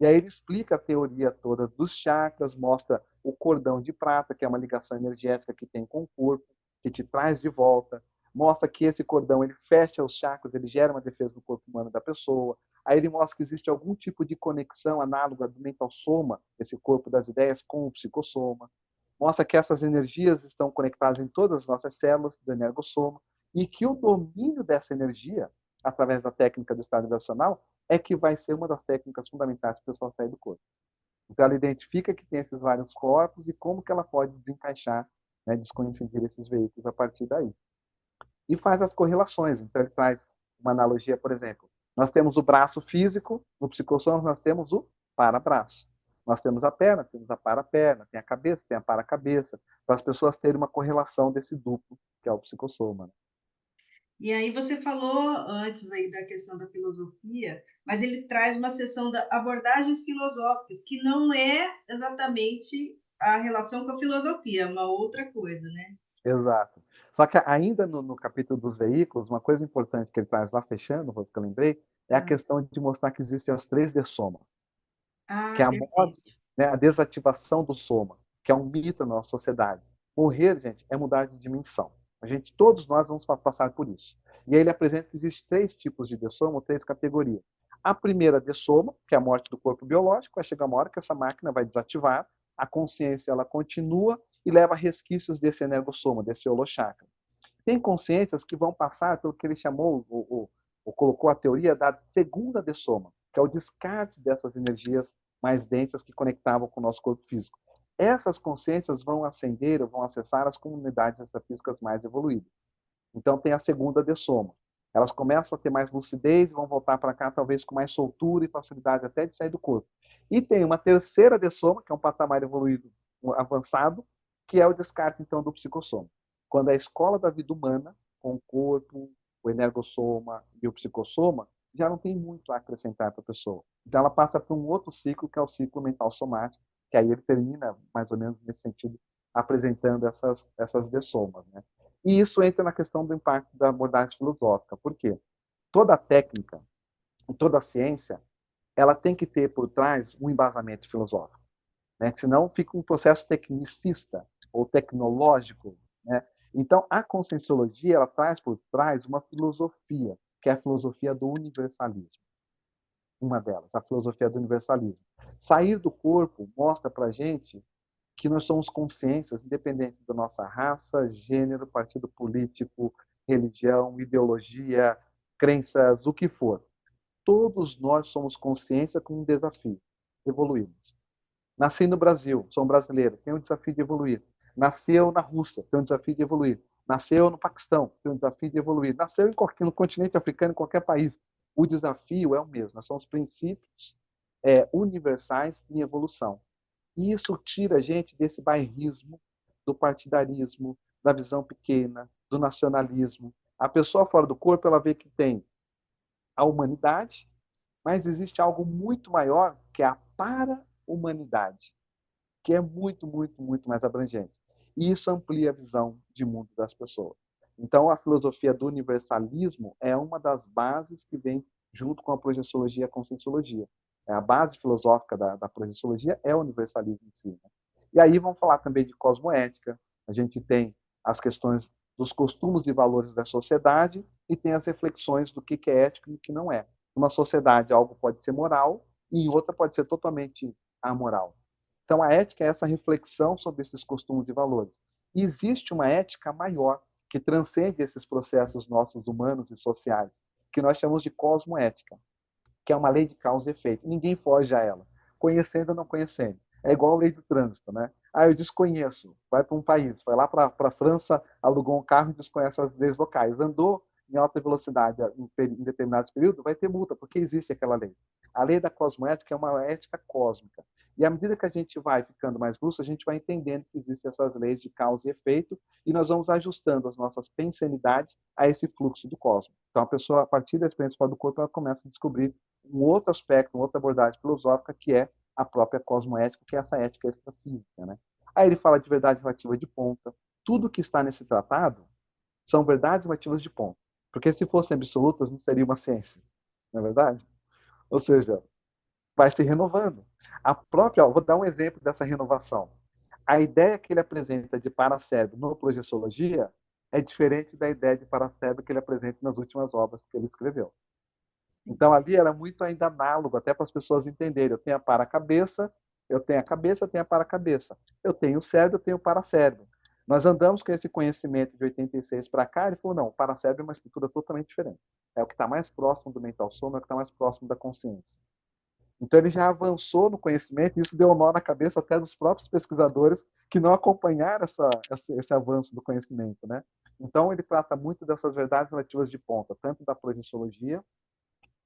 E aí ele explica a teoria toda dos chakras, mostra o cordão de prata, que é uma ligação energética que tem com o corpo, que te traz de volta. Mostra que esse cordão ele fecha os chakras, ele gera uma defesa do corpo humano da pessoa. Aí ele mostra que existe algum tipo de conexão análoga do mental soma, esse corpo das ideias, com o psicossoma. Mostra que essas energias estão conectadas em todas as nossas células do energossoma e que o domínio dessa energia, através da técnica do estado vibracional, é que vai ser uma das técnicas fundamentais para o pessoal sair do corpo. Então, ela identifica que tem esses vários corpos e como que ela pode desencaixar, né, descoincidir esses veículos a partir daí. E faz as correlações. Então, ele traz uma analogia, por exemplo. Nós temos o braço físico, no psicossoma nós temos o para-braço. Nós temos a perna, temos a para-perna, tem a cabeça, tem a para-cabeça, para as pessoas terem uma correlação desse duplo, que é o psicossoma.
E aí você falou antes aí da questão da filosofia, mas ele traz uma seção de abordagens filosóficas, que não é exatamente a relação com a filosofia, é uma outra coisa, né?
Exato. Só que ainda no capítulo dos veículos, uma coisa importante que ele traz lá, fechando, que eu lembrei, é a questão de mostrar que existem as três dessomas, que é a morte,
Perfeito.
né, a desativação do soma, que é um mito na nossa sociedade. Morrer, gente, é mudar de dimensão. Todos nós vamos passar por isso. E aí ele apresenta que existem três tipos de dessoma, ou três categorias. A primeira dessoma, que é a morte do corpo biológico, vai chegar uma hora que essa máquina vai desativar, a consciência ela continua e leva resquícios desse energossoma, desse holochakra. Tem consciências que vão passar pelo que ele chamou, ou colocou a teoria da segunda dessoma, que é o descarte dessas energias mais densas que conectavam com o nosso corpo físico. Essas consciências vão ascender ou vão acessar as comunidades extrafísicas mais evoluídas. Então tem a segunda dessoma. Elas começam a ter mais lucidez e vão voltar para cá talvez com mais soltura e facilidade até de sair do corpo. E tem uma terceira dessoma, que é um patamar evoluído avançado, que é o descarte então do psicossoma. Quando a escola da vida humana, com o corpo, o energossoma e o psicossoma, já não tem muito a acrescentar para a pessoa. Então ela passa para um outro ciclo, que é o ciclo mental somático, que aí ele termina mais ou menos nesse sentido, apresentando essas dessomas, né? E isso entra na questão do impacto da abordagem filosófica. Por quê? Toda técnica, toda ciência, ela tem que ter por trás um embasamento filosófico, né? Senão fica um processo tecnicista ou tecnológico, né? Então, a conscienciologia, ela traz por trás uma filosofia, que é a filosofia do universalismo. Uma delas, a filosofia do universalismo. Sair do corpo mostra para a gente que nós somos consciências, independente da nossa raça, gênero, partido político, religião, ideologia, crenças, o que for. Todos nós somos consciência com um desafio: evoluirmos. Nasci no Brasil, sou um brasileiro, tenho um desafio de evoluir. Nasceu na Rússia, tem um desafio de evoluir. Nasceu no Paquistão, tem um desafio de evoluir. Nasceu no continente africano, em qualquer país. O desafio é o mesmo, nós somos princípios universais em evolução. E isso tira a gente desse bairrismo, do partidarismo, da visão pequena, do nacionalismo. A pessoa fora do corpo, ela vê que tem a humanidade, mas existe algo muito maior, que é a para-humanidade, que é muito, muito, muito mais abrangente. E isso amplia a visão de mundo das pessoas. Então, a filosofia do universalismo é uma das bases que vem junto com a projeciologia e a conscienciologia. A base filosófica da projeciologia é o universalismo em si. Né? E aí vamos falar também de cosmoética, a gente tem as questões dos costumes e valores da sociedade e tem as reflexões do que é ético e o que não é. Numa sociedade, algo pode ser moral e em outra pode ser totalmente amoral. Então, a ética é essa reflexão sobre esses costumes e valores. E existe uma ética maior, que transcende esses processos nossos humanos e sociais, que nós chamamos de cosmoética, que é uma lei de causa e efeito. Ninguém foge a ela, conhecendo ou não conhecendo. É igual a lei do trânsito, né? Ah, eu desconheço. Vai para um país, vai lá para a França, alugou um carro e desconhece as leis locais. Andou em alta velocidade em determinados períodos, vai ter multa, porque existe aquela lei. A lei da cosmoética é uma ética cósmica. E à medida que a gente vai ficando mais lúcido, a gente vai entendendo que existem essas leis de causa e efeito, e nós vamos ajustando as nossas pensanidades a esse fluxo do cosmos. Então, a pessoa, a partir da experiência fora do corpo, ela começa a descobrir um outro aspecto, uma outra abordagem filosófica, que é a própria cosmoética, que é essa ética extrafísica. Né? Aí ele fala de verdade relativa de ponta. Tudo que está nesse tratado são verdades relativas de ponta. Porque se fossem absolutas, não seria uma ciência. Não é verdade? Ou seja, vai se renovando. A própria, vou dar um exemplo dessa renovação. A ideia que ele apresenta de paracérebro no Projeciologia é diferente da ideia de paracérebro que ele apresenta nas últimas obras que ele escreveu. Então ali era muito ainda análogo, até para as pessoas entenderem. Eu tenho a para-cabeça, eu tenho a cabeça, eu tenho a para-cabeça. Eu tenho o cérebro, eu tenho o paracérebro. Nós andamos com esse conhecimento de 86 para cá, ele falou, não, o paracérebro é uma estrutura totalmente diferente. É o que está mais próximo do mental soma, é o que está mais próximo da consciência. Então ele já avançou no conhecimento, e isso deu um nó na cabeça até dos próprios pesquisadores que não acompanharam esse avanço do conhecimento. Né? Então ele trata muito dessas verdades relativas de ponta, tanto da projeciologia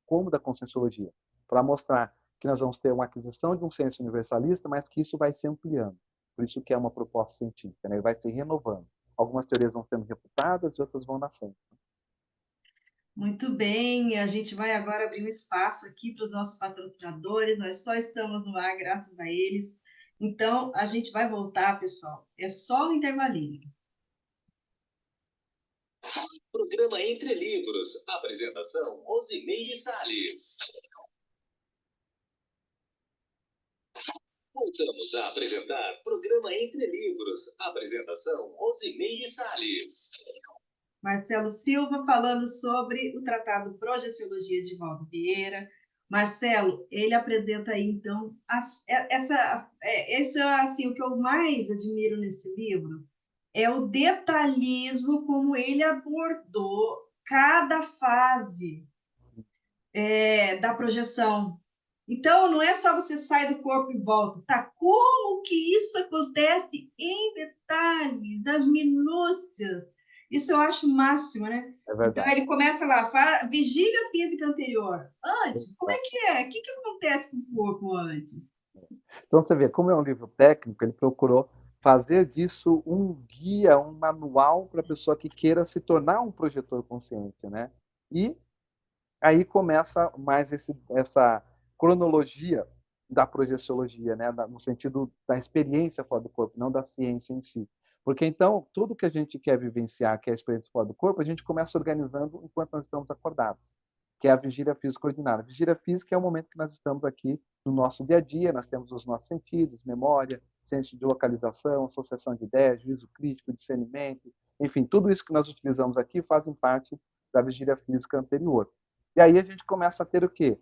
como da conscienciologia, para mostrar que nós vamos ter uma aquisição de um senso universalista, mas que isso vai se ampliando. Por isso que é uma proposta científica, né? Ele vai se renovando. Algumas teorias vão sendo refutadas e outras vão nascendo.
Muito bem, a gente vai agora abrir um espaço aqui para os nossos patrocinadores, nós só estamos no ar graças a eles. Então, a gente vai voltar, pessoal. É só um intervalinho.
Programa Entre Livros. Apresentação: Rosimeire Salles. Voltamos a apresentar Programa Entre Livros. Apresentação: Rosimeire Salles.
Marcelo Silva falando sobre o Tratado Projeciologia de Valdo Vieira. Marcelo, ele apresenta aí, então, isso é assim, o que eu mais admiro nesse livro é o detalhismo como ele abordou cada fase da projeção. Então, não é só você sair do corpo e volta, tá? Como que isso acontece em detalhes, das minúcias. Isso eu acho o máximo, né?
É
Então
verdade.
ele começa lá, vigília física anterior. Antes, como é que é? O que que acontece com o corpo antes?
Então você vê, como é um livro técnico, ele procurou fazer disso um guia, um manual para a pessoa que queira se tornar um projetor consciente, né? E aí começa mais essa cronologia da projeciologia, né? No sentido da experiência fora do corpo, não da ciência em si. Porque então, tudo que a gente quer vivenciar, que é a experiência fora do corpo, a gente começa organizando enquanto nós estamos acordados, que é a vigília física ordinária. A vigília física é o momento que nós estamos aqui no nosso dia a dia, nós temos os nossos sentidos, memória, senso de localização, associação de ideias, juízo crítico, discernimento, enfim, tudo isso que nós utilizamos aqui fazem parte da vigília física anterior. E aí a gente começa a ter o quê?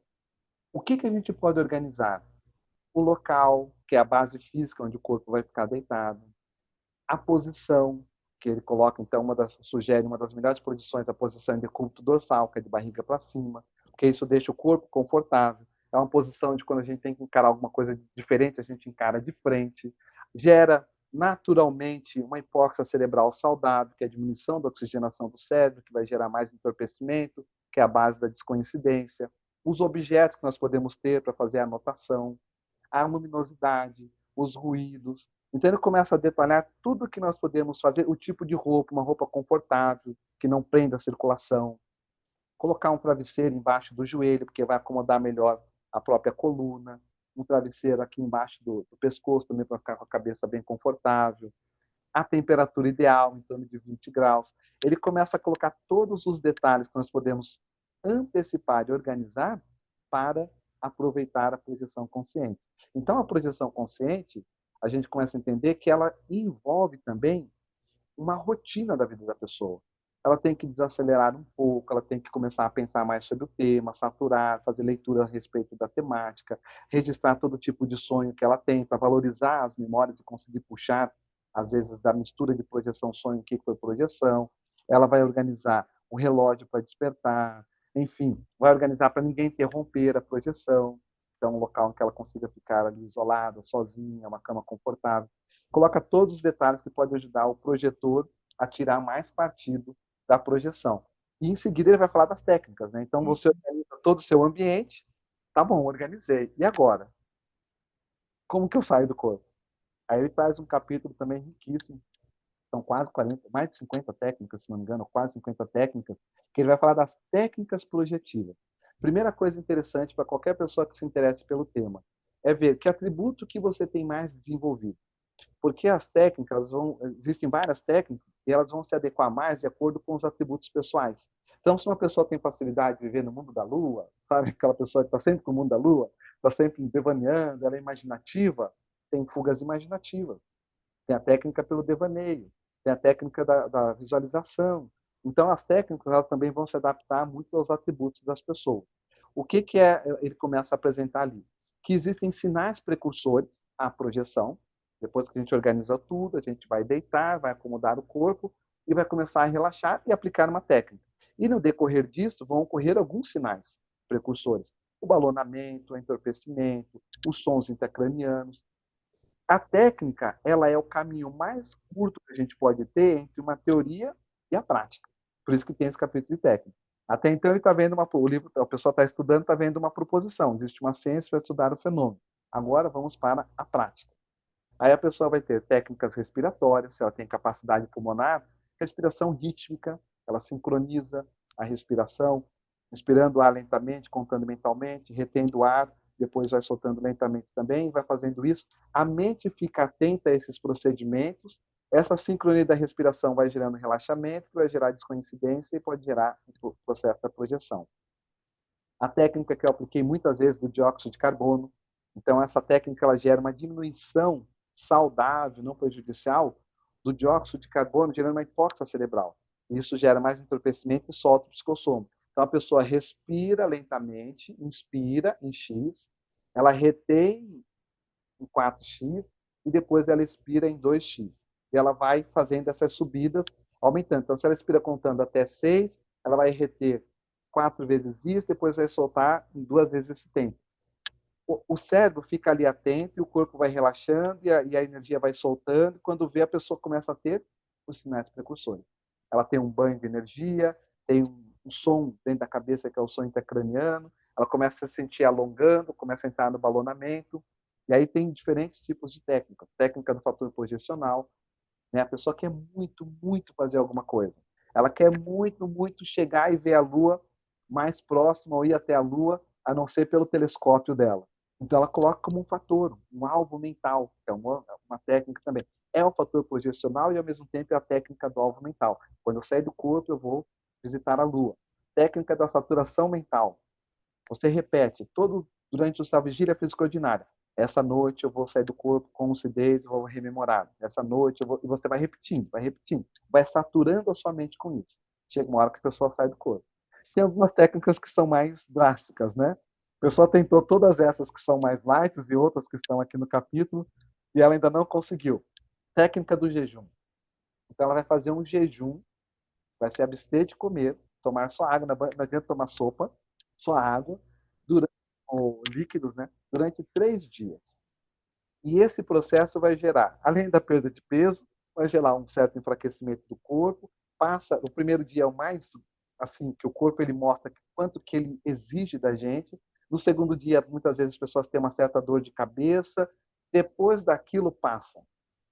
O que que a gente pode organizar? O local, que é a base física onde o corpo vai ficar deitado, a posição, que ele coloca, então, sugere uma das melhores posições, a posição em decúbito dorsal, que é de barriga para cima, porque isso deixa o corpo confortável. É uma posição de quando a gente tem que encarar alguma coisa diferente, a gente encara de frente. Gera naturalmente uma hipóxia cerebral saudável, que é a diminuição da oxigenação do cérebro, que vai gerar mais entorpecimento, que é a base da descoincidência. Os objetos que nós podemos ter para fazer a anotação, a luminosidade, os ruídos. Então ele começa a detalhar tudo que nós podemos fazer, o tipo de roupa, uma roupa confortável, que não prenda a circulação, colocar um travesseiro embaixo do joelho, porque vai acomodar melhor a própria coluna, um travesseiro aqui embaixo do pescoço também para ficar com a cabeça bem confortável, a temperatura ideal, em torno de 20 graus. Ele começa a colocar todos os detalhes que nós podemos antecipar e organizar para aproveitar a projeção consciente. Então, a projeção consciente, a gente começa a entender que ela envolve também uma rotina da vida da pessoa. Ela tem que desacelerar um pouco, ela tem que começar a pensar mais sobre o tema, saturar, fazer leitura a respeito da temática, registrar todo tipo de sonho que ela tem, para valorizar as memórias e conseguir puxar, às vezes, da mistura de projeção-sonho, o que foi projeção. Ela vai organizar o relógio para despertar, enfim, vai organizar para ninguém interromper a projeção. Então, um local em que ela consiga ficar ali isolada, sozinha, uma cama confortável. Coloca todos os detalhes que podem ajudar o projetor a tirar mais partido da projeção. E em seguida ele vai falar das técnicas, né? Então você organiza todo o seu ambiente, tá bom, organizei. E agora? Como que eu saio do corpo? Aí ele traz um capítulo também riquíssimo, são quase 40, mais de 50 técnicas, se não me engano, quase 50 técnicas, que ele vai falar das técnicas projetivas. Primeira coisa interessante para qualquer pessoa que se interesse pelo tema é ver que atributo que você tem mais desenvolvido. Porque as técnicas existem várias técnicas e elas vão se adequar mais de acordo com os atributos pessoais. Então, se uma pessoa tem facilidade de viver no mundo da lua, sabe, aquela pessoa que está sempre no mundo da lua, está sempre devaneando, ela é imaginativa, tem fugas imaginativas. Tem a técnica pelo devaneio, tem a técnica da visualização. Então, as técnicas elas também vão se adaptar muito aos atributos das pessoas. O que, que é, ele começa a apresentar ali? Que existem sinais precursores à projeção. Depois que a gente organiza tudo, a gente vai deitar, vai acomodar o corpo e vai começar a relaxar e aplicar uma técnica. E no decorrer disso, vão ocorrer alguns sinais precursores. O balonamento, o entorpecimento, os sons intracranianos. A técnica, ela é o caminho mais curto que a gente pode ter entre uma teoria e a prática. Por isso que tem esse capítulo de técnica. Até então ele está vendo o livro, o pessoal está estudando, está vendo uma proposição. Existe uma ciência para estudar o fenômeno. Agora vamos para a prática. Aí a pessoa vai ter técnicas respiratórias, se ela tem capacidade pulmonar, respiração rítmica, ela sincroniza a respiração, inspirando o ar lentamente, contando mentalmente, retendo o ar, depois vai soltando lentamente também, vai fazendo isso. A mente fica atenta a esses procedimentos, essa sincronia da respiração vai gerando relaxamento, vai gerar descoincidência e pode gerar o processo da projeção. A técnica que eu apliquei muitas vezes do dióxido de carbono, então essa técnica ela gera uma diminuição saudável, não prejudicial, do dióxido de carbono, gerando uma hipóxia cerebral. Isso gera mais entorpecimento e solta o psicossoma. Então a pessoa respira lentamente, inspira em X, ela retém em 4x e depois ela expira em 2x. E ela vai fazendo essas subidas, aumentando. Então, se ela expira contando até 6, ela vai reter 4 vezes isso, depois vai soltar em 2 vezes esse tempo. O cérebro fica ali atento e o corpo vai relaxando e a energia vai soltando. E quando vê, a pessoa começa a ter os sinais precursores. ela tem um banho de energia, tem um som dentro da cabeça que é o som intracraniano, ela começa a se sentir alongando, começa a entrar no balonamento, e aí tem diferentes tipos de técnica. Técnica do fator projecional, né? A pessoa quer muito, muito fazer alguma coisa. Ela quer muito, muito chegar e ver a Lua mais próxima ou ir até a Lua, a não ser pelo telescópio dela. Então ela coloca como um fator, um alvo mental, que é uma técnica também. É o fator projecional e ao mesmo tempo é a técnica do alvo mental. Quando eu sair do corpo, eu vou visitar a Lua. Técnica da saturação mental. Você repete durante a sua vigília física ordinária. Essa noite eu vou sair do corpo com lucidez e vou rememorar. Essa noite eu vou... E você vai repetindo, vai repetindo. Vai saturando a sua mente com isso. Chega uma hora que a pessoa sai do corpo. Tem algumas técnicas que são mais drásticas, né? A pessoa tentou todas essas que são mais light e outras que estão aqui no capítulo e ela ainda não conseguiu. Técnica do jejum. Então ela vai fazer um jejum, vai se abster de comer, tomar só água, não adianta tomar sopa, só água, durante, ou líquidos, né? Durante 3 dias. E esse processo vai gerar, além da perda de peso, vai gerar um certo enfraquecimento do corpo. O primeiro dia é o mais assim que o corpo ele mostra quanto que ele exige da gente. No segundo dia, muitas vezes as pessoas têm uma certa dor de cabeça. Depois daquilo passa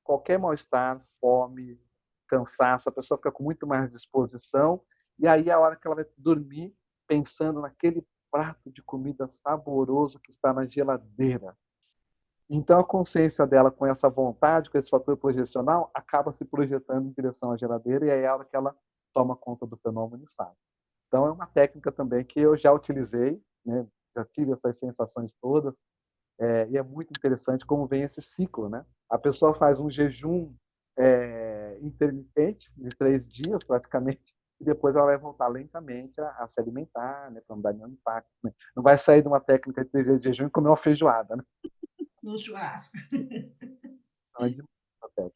qualquer mal-estar, fome, cansaço, a pessoa fica com muito mais disposição. E aí é a hora que ela vai dormir pensando naquele prato de comida saboroso que está na geladeira. Então, a consciência dela, com essa vontade, com esse fator projecional, acaba se projetando em direção à geladeira e aí é a hora que ela toma conta do fenômeno e sai. Então, é uma técnica também que eu já utilizei, né? Já tive essas sensações todas, e é muito interessante como vem esse ciclo. Né? A pessoa faz um jejum intermitente, de 3 dias praticamente, e depois ela vai voltar lentamente a se alimentar, né? Para não dar nenhum impacto. Né? Não vai sair de uma técnica de 3 dias de jejum e comer uma feijoada. Né?
No churrasco.
Então, é demais a técnica.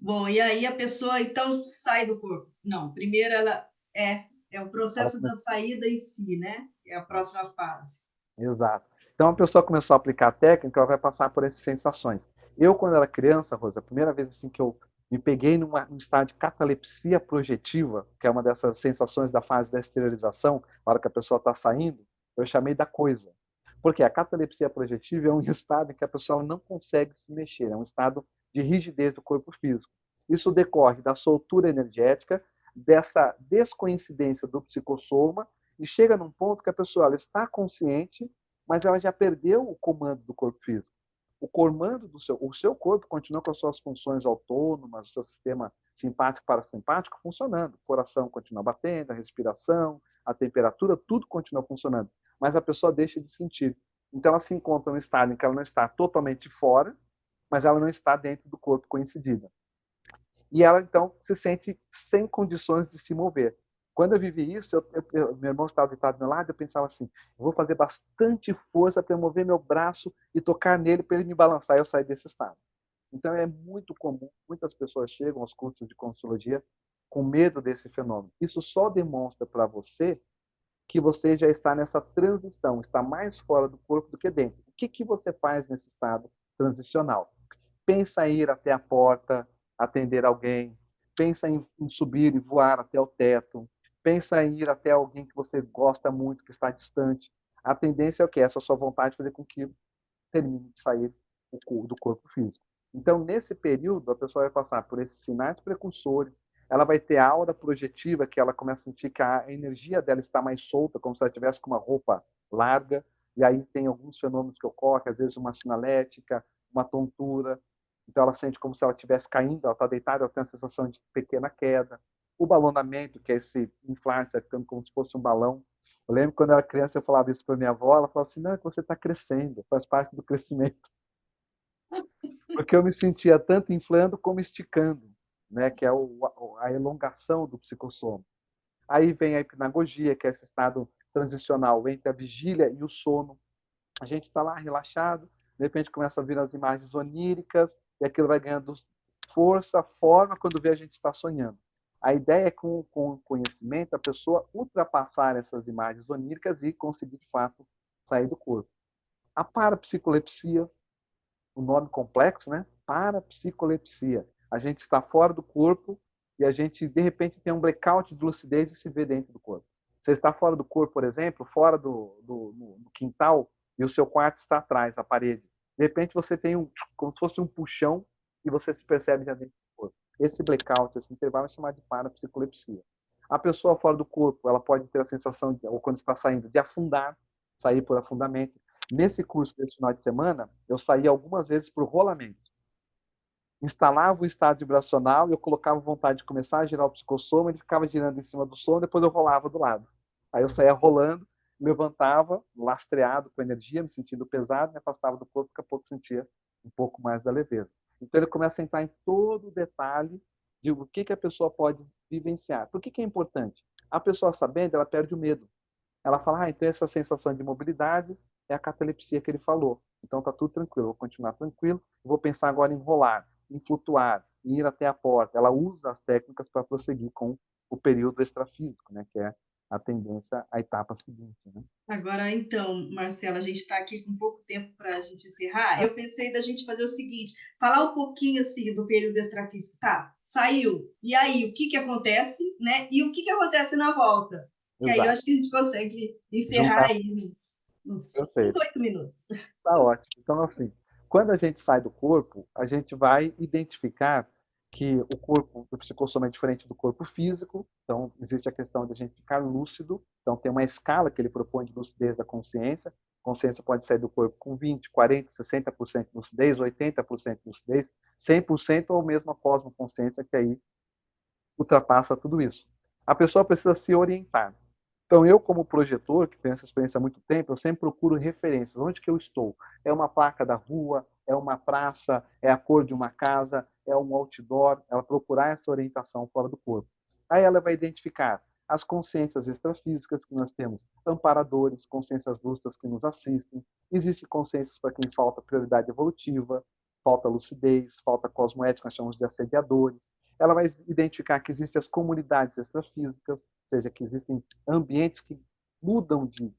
Bom, e aí a pessoa então sai do corpo. Não, primeiro ela é o
Ela
processo da
começou...
saída em si, né? É a próxima fase.
Exato. Então, a pessoa começou a aplicar a técnica, ela vai passar por essas sensações. Eu, quando era criança, Rosa, a primeira vez assim, que eu me peguei num estado de catalepsia projetiva, que é uma dessas sensações da fase da esterilização, na hora que a pessoa está saindo, eu chamei da coisa. Porque a catalepsia projetiva é um estado em que a pessoa não consegue se mexer, é um estado de rigidez do corpo físico. Isso decorre da soltura energética, dessa descoincidência do psicossoma, e chega num ponto que a pessoa ela está consciente, mas ela já perdeu o comando do corpo físico. O seu corpo continua com as suas funções autônomas, o seu sistema simpático parasimpático funcionando. O coração continua batendo, a respiração, a temperatura, tudo continua funcionando. Mas a pessoa deixa de sentir. Então ela se encontra num estado em que ela não está totalmente fora, mas ela não está dentro do corpo coincidida. E ela, então, se sente sem condições de se mover. Quando eu vivi isso, meu irmão estava deitado do meu lado, eu pensava assim, eu vou fazer bastante força para mover meu braço e tocar nele para ele me balançar e eu sair desse estado. Então, é muito comum, muitas pessoas chegam aos cursos de Conscienciologia com medo desse fenômeno. Isso só demonstra para você que você já está nessa transição, está mais fora do corpo do que dentro. O que você faz nesse estado transicional? Pensa em ir até a porta, atender alguém, pensa em subir e voar até o teto, pensa em ir até alguém que você gosta muito, que está distante. A tendência é o quê? Essa sua vontade de fazer com que termine de sair do corpo físico. Então, nesse período, a pessoa vai passar por esses sinais precursores, ela vai ter a aura projetiva, que ela começa a sentir que a energia dela está mais solta, como se ela tivesse com uma roupa larga, e aí tem alguns fenômenos que ocorrem, às vezes uma sinalética, uma tontura, então ela sente como se ela estivesse caindo, ela está deitada, ela tem a sensação de pequena queda. O balonamento, que é esse inflar, ficando como se fosse um balão. Eu lembro que quando eu era criança eu falava isso para minha avó, ela falava assim, não, é que você está crescendo, faz parte do crescimento. Porque eu me sentia tanto inflando como esticando, né, que é a elongação do psicossoma. Aí vem a hipnagogia, que é esse estado transicional entre a vigília e o sono. A gente está lá relaxado, de repente começa a vir as imagens oníricas, e aquilo vai ganhando força, forma, quando vê a gente está sonhando. A ideia é, com o conhecimento, a pessoa ultrapassar essas imagens oníricas e conseguir, de fato, sair do corpo. A parapsicolepsia, o nome complexo, né? Parapsicolepsia. A gente está fora do corpo e a gente, de repente, tem um blackout de lucidez e se vê dentro do corpo. Você está fora do corpo, por exemplo, fora no quintal, e o seu quarto está atrás, da parede. De repente, você tem como se fosse um puxão e você se percebe já dentro do corpo. Esse blackout, esse intervalo, é chamado de parapsicolepsia. A pessoa fora do corpo, ela pode ter a sensação, ou quando está saindo, de afundar, sair por afundamento. Nesse curso desse final de semana, eu saí algumas vezes por rolamento. Instalava o estado vibracional e eu colocava vontade de começar a girar o psicossoma, ele ficava girando em cima do som, depois eu rolava do lado. Aí eu saía rolando, levantava, lastreado com energia, me sentindo pesado, me afastava do corpo, daqui a pouco sentia um pouco mais da leveza. Então ele começa a entrar em todo o detalhe de o que a pessoa pode vivenciar. Por que é importante? A pessoa sabendo, ela perde o medo. Ela fala, então essa sensação de mobilidade é a catalepsia que ele falou. Então está tudo tranquilo, vou continuar tranquilo, vou pensar agora em rolar, em flutuar, em ir até a porta. Ela usa as técnicas para prosseguir com o período extrafísico, né, que é a tendência à etapa seguinte. Né?
Agora, então, Marcela, a gente está aqui com pouco tempo para a gente encerrar. Eu pensei da gente fazer o seguinte, falar um pouquinho assim do período extrafísico. Tá, saiu. E aí, o que que acontece, né? E o que que acontece na volta? E aí eu
Exato.
acho que a gente consegue encerrar
Juntar.
aí uns
Perfeito.
8 minutos.
Tá ótimo. Então, assim, quando a gente sai do corpo, a gente vai identificar que o corpo do psicossoma é diferente do corpo físico. Então, existe a questão de a gente ficar lúcido. Então, tem uma escala que ele propõe de lucidez da consciência. A consciência pode sair do corpo com 20, 40, 60% de lucidez, 80% de lucidez, 100% ou mesmo a cosmoconsciência, que aí ultrapassa tudo isso. A pessoa precisa se orientar. Então, eu, como projetor, que tenho essa experiência há muito tempo, eu sempre procuro referências. Onde que eu estou? É uma placa da rua? É uma praça? É a cor de uma casa? É um outdoor? Ela procurar essa orientação fora do corpo. Aí ela vai identificar as consciências extrafísicas que nós temos, amparadores, consciências lúcidas que nos assistem. Existem consciências para quem falta prioridade evolutiva, falta lucidez, falta cosmoética, nós chamamos de assediadores. Ela vai identificar que existem as comunidades extrafísicas, ou seja, que existem ambientes que mudam de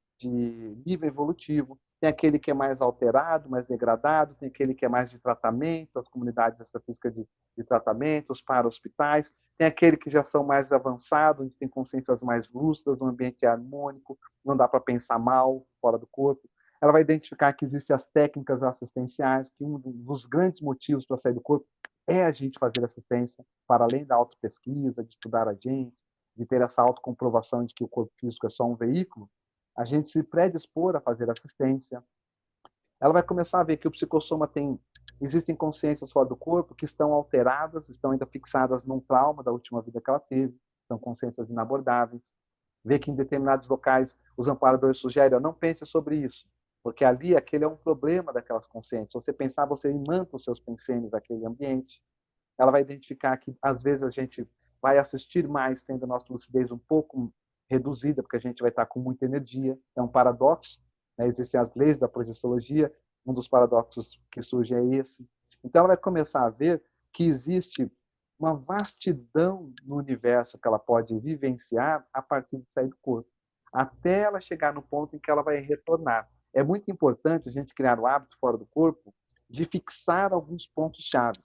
nível evolutivo. Tem aquele que é mais alterado, mais degradado, tem aquele que é mais de tratamento, as comunidades extrafísicas de tratamento, os para-hospitais. Tem aquele que já são mais avançados, onde tem consciências mais lúcidas, um ambiente harmônico, não dá para pensar mal fora do corpo. Ela vai identificar que existem as técnicas assistenciais, que um dos grandes motivos para sair do corpo é a gente fazer assistência, para além da autopesquisa, de estudar a gente, de ter essa autocomprovação de que o corpo físico é só um veículo, a gente se predispor a fazer assistência. Ela vai começar a ver que o psicossoma existem consciências fora do corpo que estão alteradas, estão ainda fixadas num trauma da última vida que ela teve, são consciências inabordáveis. Ver que em determinados locais os amparadores sugerem, não pense sobre isso, porque ali aquele é um problema daquelas consciências. Se você pensar, você imanta os seus pensamentos naquele ambiente. Ela vai identificar que às vezes a gente vai assistir mais tendo a nossa lucidez um pouco reduzida, porque a gente vai estar com muita energia. É um paradoxo, né? Existem as leis da projeciologia, um dos paradoxos que surge é esse. Então ela vai começar a ver que existe uma vastidão no universo que ela pode vivenciar a partir de sair do corpo, até ela chegar no ponto em que ela vai retornar. É muito importante a gente criar o hábito fora do corpo de fixar alguns pontos chaves.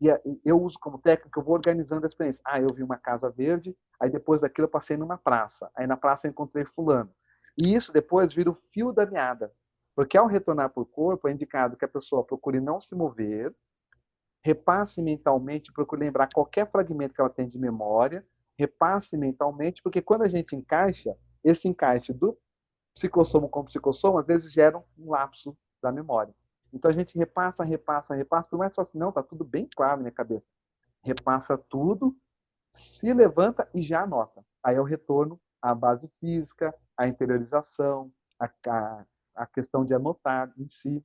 E eu uso como técnica, eu vou organizando a experiência. Eu vi uma casa verde, aí depois daquilo eu passei numa praça. Aí na praça eu encontrei fulano. E isso depois vira o fio da meada. Porque ao retornar para o corpo, é indicado que a pessoa procure não se mover, repasse mentalmente, procure lembrar qualquer fragmento que ela tem de memória, repasse mentalmente, porque quando a gente encaixa, esse encaixe do psicossoma com psicossoma, às vezes gera um lapso da memória. Então a gente repassa, repassa, repassa, por mais que assim, não, está tudo bem claro na minha cabeça. Repassa tudo, se levanta e já anota. Aí é o retorno à base física, à interiorização, a questão de anotar em si,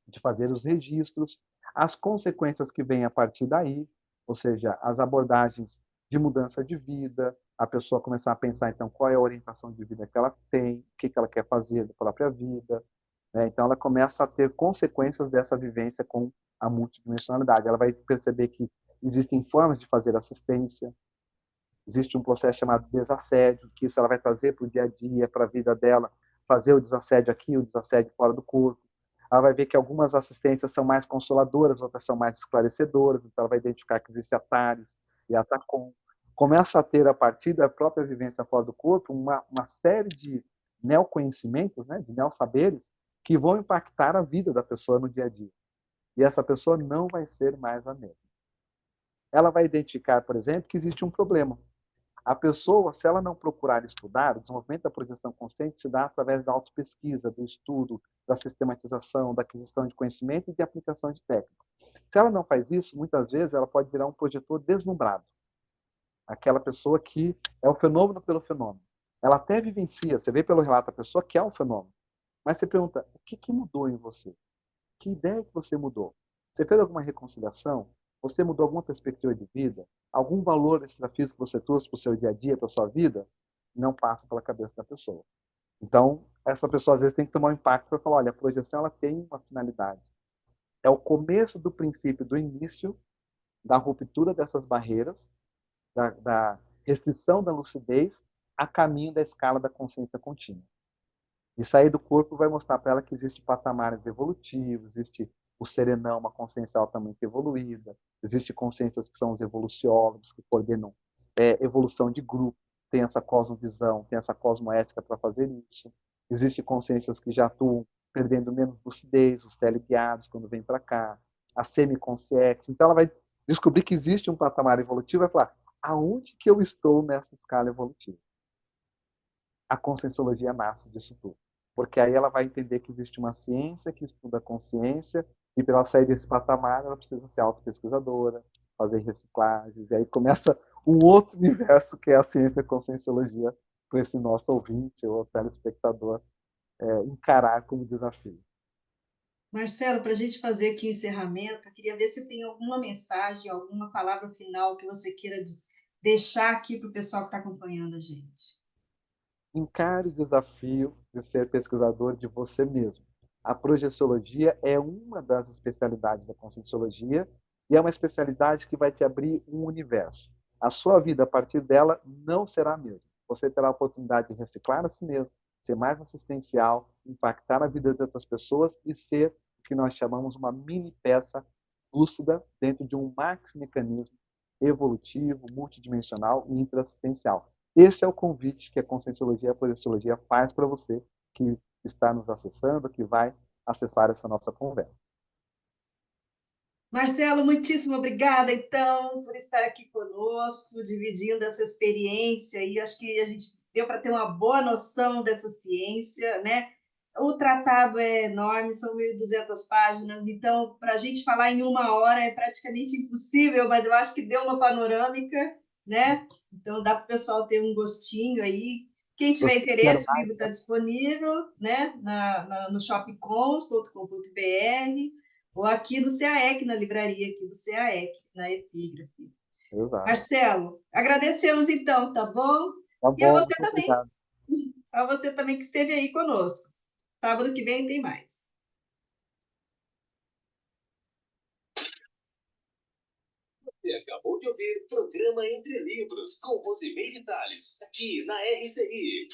de fazer os registros, as consequências que vêm a partir daí, ou seja, as abordagens de mudança de vida, a pessoa começar a pensar, então, qual é a orientação de vida que ela tem, o que ela quer fazer da própria vida. Né? Então, ela começa a ter consequências dessa vivência com a multidimensionalidade. Ela vai perceber que existem formas de fazer assistência, existe um processo chamado desassédio, que isso ela vai trazer para o dia a dia, para a vida dela, fazer o desassédio aqui, o desassédio fora do corpo. Ela vai ver que algumas assistências são mais consoladoras, outras são mais esclarecedoras, então ela vai identificar que existem atalhos, E ela começa a ter, a partir da própria vivência fora do corpo, uma série de neoconhecimentos, né, de neossaberes, que vão impactar a vida da pessoa no dia a dia. E essa pessoa não vai ser mais a mesma. Ela vai identificar, por exemplo, que existe um problema. A pessoa, se ela não procurar estudar, o desenvolvimento da projeção consciente se dá através da autopesquisa, do estudo, da sistematização, da aquisição de conhecimento e de aplicação de técnica. Se ela não faz isso, muitas vezes ela pode virar um projetor deslumbrado. Aquela pessoa que é o fenômeno pelo fenômeno. Ela até vivencia, você vê pelo relato da pessoa que é um fenômeno. Mas você pergunta, o que mudou em você? Que ideia que você mudou? Você fez alguma reconciliação? Você mudou alguma perspectiva de vida? Algum valor extrafísico que você trouxe para o seu dia a dia, para a sua vida? Não passa pela cabeça da pessoa. Então, essa pessoa às vezes tem que tomar um impacto para falar, olha, a projeção ela tem uma finalidade. É o começo do princípio, do início da ruptura dessas barreiras, da restrição da lucidez a caminho da escala da consciência contínua. E sair do corpo vai mostrar para ela que existe patamares evolutivos, existe o serenão, uma consciência altamente evoluída, existe consciências que são os evoluciólogos, que coordenam evolução de grupo, tem essa cosmovisão, tem essa cosmoética para fazer isso. Existem consciências que já atuam perdendo menos lucidez, os teleguiados, quando vêm para cá, a semiconsciência. Então, ela vai descobrir que existe um patamar evolutivo e vai falar, aonde que eu estou nessa escala evolutiva? A conscienciologia nasce disso tudo. Porque aí ela vai entender que existe uma ciência que estuda a consciência e para ela sair desse patamar ela precisa ser autopesquisadora, fazer reciclagens, e aí começa um outro universo que é a ciência e a conscienciologia para esse nosso ouvinte ou telespectador encarar como desafio.
Marcelo, para a gente fazer aqui o encerramento, eu queria ver se tem alguma mensagem, alguma palavra final que você queira deixar aqui para o pessoal que está acompanhando a gente.
Encare o desafio de ser pesquisador de você mesmo. A projeciologia é uma das especialidades da conscienciologia e é uma especialidade que vai te abrir um universo. A sua vida, a partir dela, não será a mesma. Você terá a oportunidade de reciclar a si mesmo, ser mais assistencial, impactar a vida de outras pessoas e ser o que nós chamamos uma mini peça lúcida dentro de um maxi mecanismo evolutivo, multidimensional e interassistencial. Esse é o convite que a Conscienciologia e a Projeciologia faz para você que está nos acessando, que vai acessar essa nossa conversa.
Marcelo, muitíssimo obrigada, então, por estar aqui conosco, dividindo essa experiência aí. Acho que a gente deu para ter uma boa noção dessa ciência, né? O tratado é enorme, são 1.200 páginas, então, para a gente falar em 1 hora é praticamente impossível, mas eu acho que deu uma panorâmica, né? Então, dá para o pessoal ter um gostinho aí. Quem tiver interesse, o livro está disponível, né? No shopcons.com.br ou aqui no CAEC, na livraria aqui do CAEC, na Epígrafe.
Exato.
Marcelo, agradecemos então, tá bom?
Tá
E a
bom,
você
muito
também,
obrigado.
a você também que esteve aí conosco. Sábado que vem tem mais.
Você acabou de ouvir o programa Entre Livros, com Rosimeire Salles, aqui na RCI.